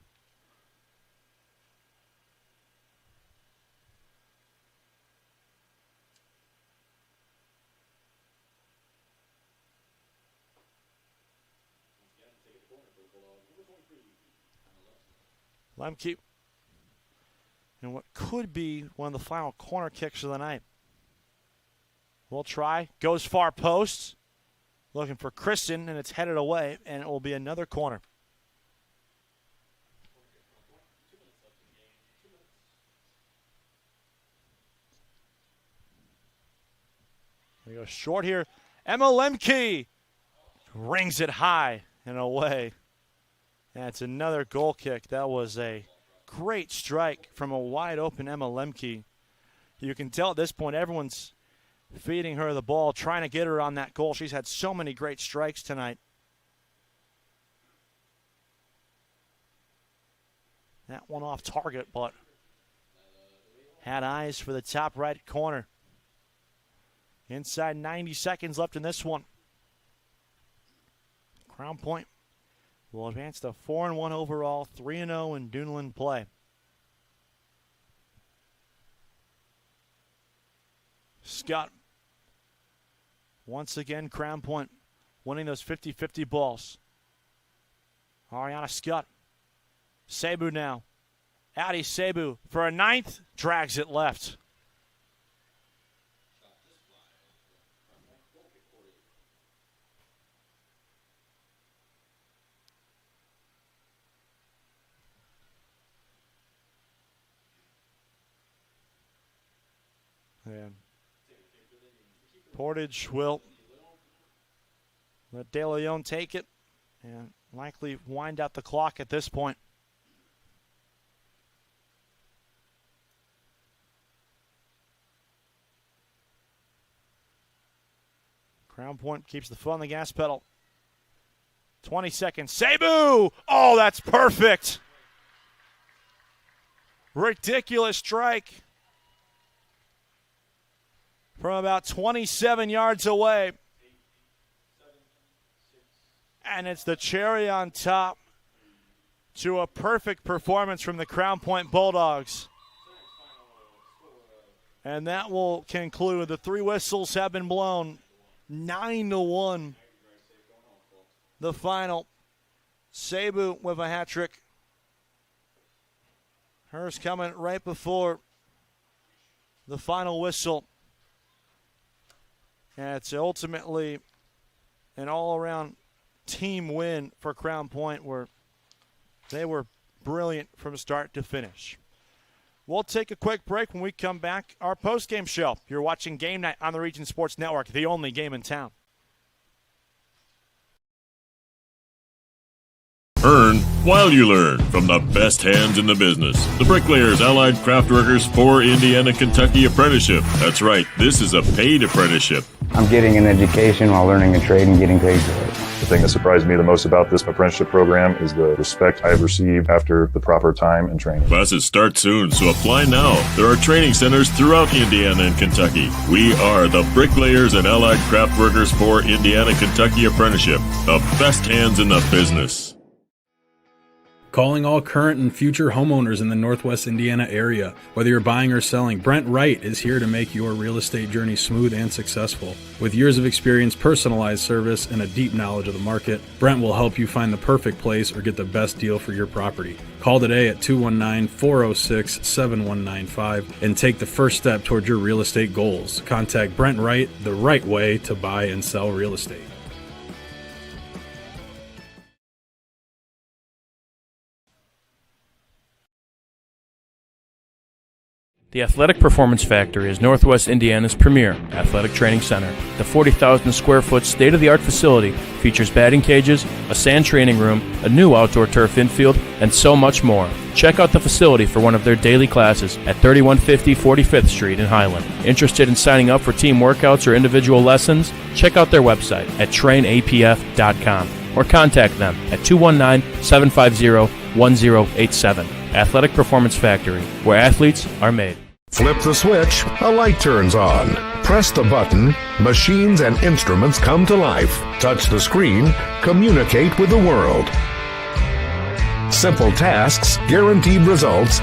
Lemke. And what could be one of the final corner kicks of the night. We'll try. Goes far post. Looking for Kristen, and it's headed away, and it will be another corner. They go short here. Emma Lemke rings it high and away. That's another goal kick. That was a great strike from a wide-open Emma Lemke. You can tell at this point everyone's feeding her the ball, trying to get her on that goal. She's had so many great strikes tonight. That one off target, but had eyes for the top right corner. Inside 90 seconds left in this one. Crown Point will advance to 4-1 overall, 3-0 in Duneland play. Scott, once again, Crown Point winning those 50-50 balls. Ariana Scott. Cebu now. Addie Cebu for a ninth, drags it left. And Portage will let De Leon take it and likely wind out the clock at this point. Crown Point keeps the foot on the gas pedal. 20 seconds. Cebu! Oh, that's perfect. Ridiculous strike from about 27 yards away. And it's the cherry on top to a perfect performance from the Crown Point Bulldogs. And that will conclude. The three whistles have been blown. 9-1. The final. Cebu with a hat trick. Hers coming right before the final whistle. And it's ultimately an all-around team win for Crown Point, where they were brilliant from start to finish. We'll take a quick break. When we come back, our post-game show. You're watching Game Night on the Region Sports Network, the only game in town. Earn while you learn from the best hands in the business. The Bricklayers Allied Craft Workers for Indiana, Kentucky Apprenticeship. That's right, this is a paid apprenticeship. I'm getting an education while learning a trade and getting paid for it. The thing that surprised me the most about this apprenticeship program is the respect I have received after the proper time and training. Classes start soon, so apply now. There are training centers throughout Indiana and Kentucky. We are the Bricklayers and Allied Craft Workers for Indiana, Kentucky Apprenticeship. The best hands in the business. Calling all current and future homeowners in the Northwest Indiana area. Whether you're buying or selling, Brent Wright is here to make your real estate journey smooth and successful. With years of experience, personalized service, and a deep knowledge of the market, Brent will help you find the perfect place or get the best deal for your property. Call today at 219-406-7195 and take the first step toward your real estate goals. Contact Brent Wright, the right way to buy and sell real estate. The Athletic Performance Factory is Northwest Indiana's premier athletic training center. The 40,000 square foot state-of-the-art facility features batting cages, a sand training room, a new outdoor turf infield, and so much more. Check out the facility for one of their daily classes at 3150 45th Street in Highland. Interested in signing up for team workouts or individual lessons? Check out their website at trainapf.com or contact them at 219-750-1087. Athletic Performance Factory, where athletes are made. Flip the switch, a light turns on. Press the button, machines and instruments come to life. Touch the screen, communicate with the world. Simple tasks, guaranteed results,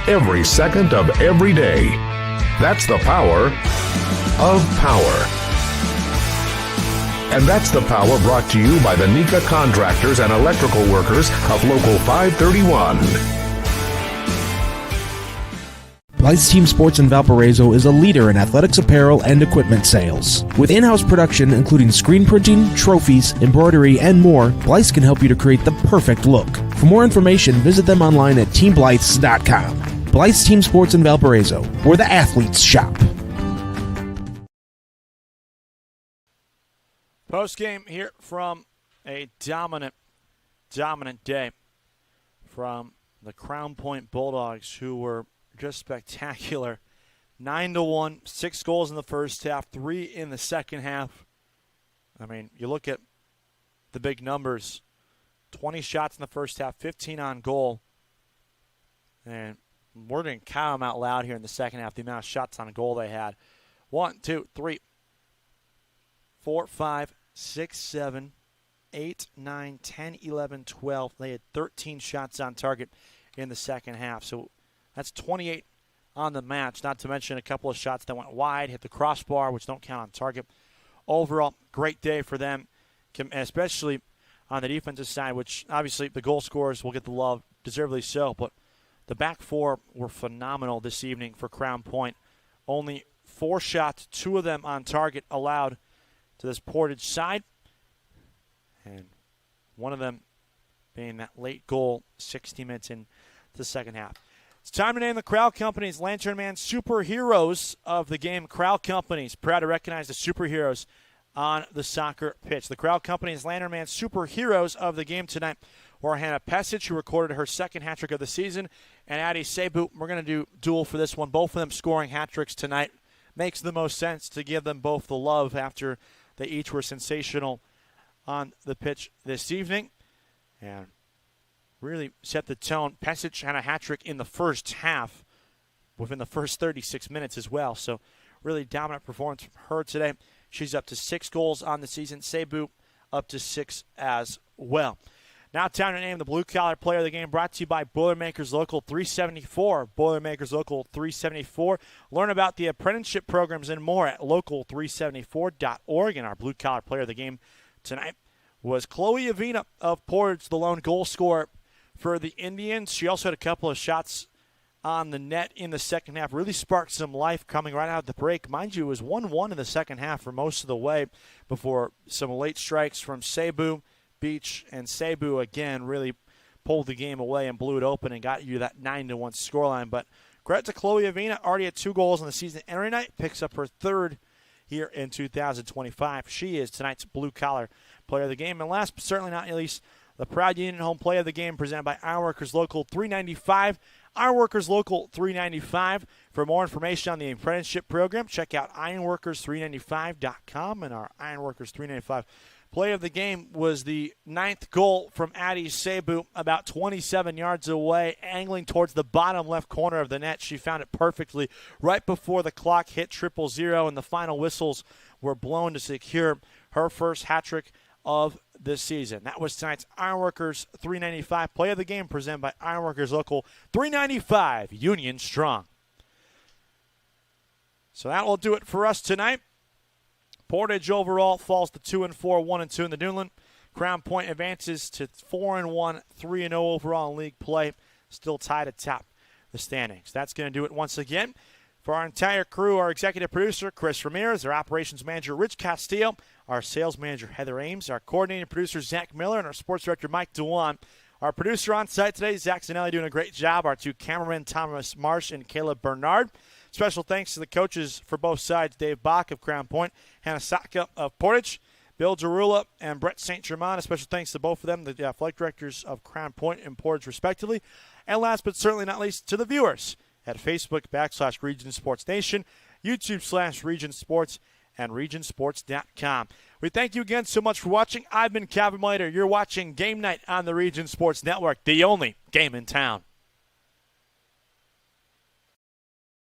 every second of every day. That's the power of power. And that's the power brought to you by the NECA contractors and electrical workers of Local 531. Blythe's Team Sports in Valparaiso is a leader in athletics apparel and equipment sales. With in-house production including screen printing, trophies, embroidery, and more, Blythe's can help you to create the perfect look. For more information, visit them online at teamblythes.com. Blythe's Team Sports in Valparaiso, where the athletes shop. Post-game here from a dominant day from the Crown Point Bulldogs, who were just spectacular. 9-1, 6 goals in the first half, 3 in the second half. I mean, you look at the big numbers, 20 shots in the first half, 15 on goal. And we're going to count them out loud here in the second half, the amount of shots on goal they had. 1, 2, 3, 4, 5, 6, 7, 8, 9, 10, 11, 12. They had 13 shots on target in the second half. So that's 28 on the match, not to mention a couple of shots that went wide, hit the crossbar, which don't count on target. Overall, great day for them, especially on the defensive side, which obviously the goal scorers will get the love, deservedly so, but the back four were phenomenal this evening for Crown Point. Only 4 shots, 2 of them on target allowed to this Portage side, and one of them being that late goal 60 minutes into the second half. It's time to name the Crowd Companies Lantern Man superheroes of the game. Crowd Companies, proud to recognize the superheroes on the soccer pitch. The Crowd Companies Lantern Man superheroes of the game tonight were Hannah Pesic, who recorded her second hat trick of the season, and Addie Sabu. We're going to do duel for this one. Both of them scoring hat tricks tonight. Makes the most sense to give them both the love after they each were sensational on the pitch this evening. And really set the tone. Pesic had a hat trick in the first half within the first 36 minutes as well. So really dominant performance from her today. She's up to 6 goals on the season. Sabu up to 6 as well. Now time to name the Blue Collar Player of the Game, brought to you by Boilermakers Local 374. Boilermakers Local 374. Learn about the apprenticeship programs and more at local374.org. And our Blue Collar Player of the Game tonight was Chloe Avina of Portage, the lone goal scorer for the Indians. She also had a couple of shots on the net in the second half. Really sparked some life coming right out of the break. Mind you, it was 1-1 in the second half for most of the way before some late strikes from Sabu, Beach, and Sabu again really pulled the game away and blew it open and got you that 9-1 scoreline. But credit to Chloe Avina, already had 2 goals in the season. Every night picks up her 3rd here in 2025. She is tonight's Blue Collar Player of the Game. And last but certainly not least, the Proud Union Home Play of the Game presented by Ironworkers Local 395. Ironworkers Local 395. For more information on the apprenticeship program, check out ironworkers395.com. And our Ironworkers 395 Play of the Game was the 9th goal from Addie Sabu, about 27 yards away, angling towards the bottom left corner of the net. She found it perfectly right before the clock hit 000 and the final whistles were blown to secure her first hat trick of the season. That was tonight's Ironworkers 395 Play of the Game presented by Ironworkers Local 395, Union Strong. So that will do it for us tonight. Portage overall falls to 2-4, 1-2 in the Duneland. Crown Point advances to 4-1, 3-0 overall in league play. Still tied atop the standings. That's going to do it once again. For our entire crew, our executive producer, Chris Ramirez, our operations manager, Rich Castillo, our sales manager, Heather Ames, our coordinating producer, Zach Miller, and our sports director, Mike Dewan. Our producer on site today, Zach Zanelli, doing a great job. Our 2 cameramen, Thomas Marsh and Caleb Bernard. Special thanks to the coaches for both sides, Dave Bach of Crown Point, Hannah Saka of Portage, Bill Jarula, and Brett St. Germain. A special thanks to both of them, the athletic directors of Crown Point and Portage, respectively. And last but certainly not least, to the viewers at Facebook.com/Region Sports Nation, YouTube/Region Sports, and regionsports.com. We thank you again so much for watching. I've been Calvin Miter. You're watching Game Night on the Region Sports Network, the only game in town.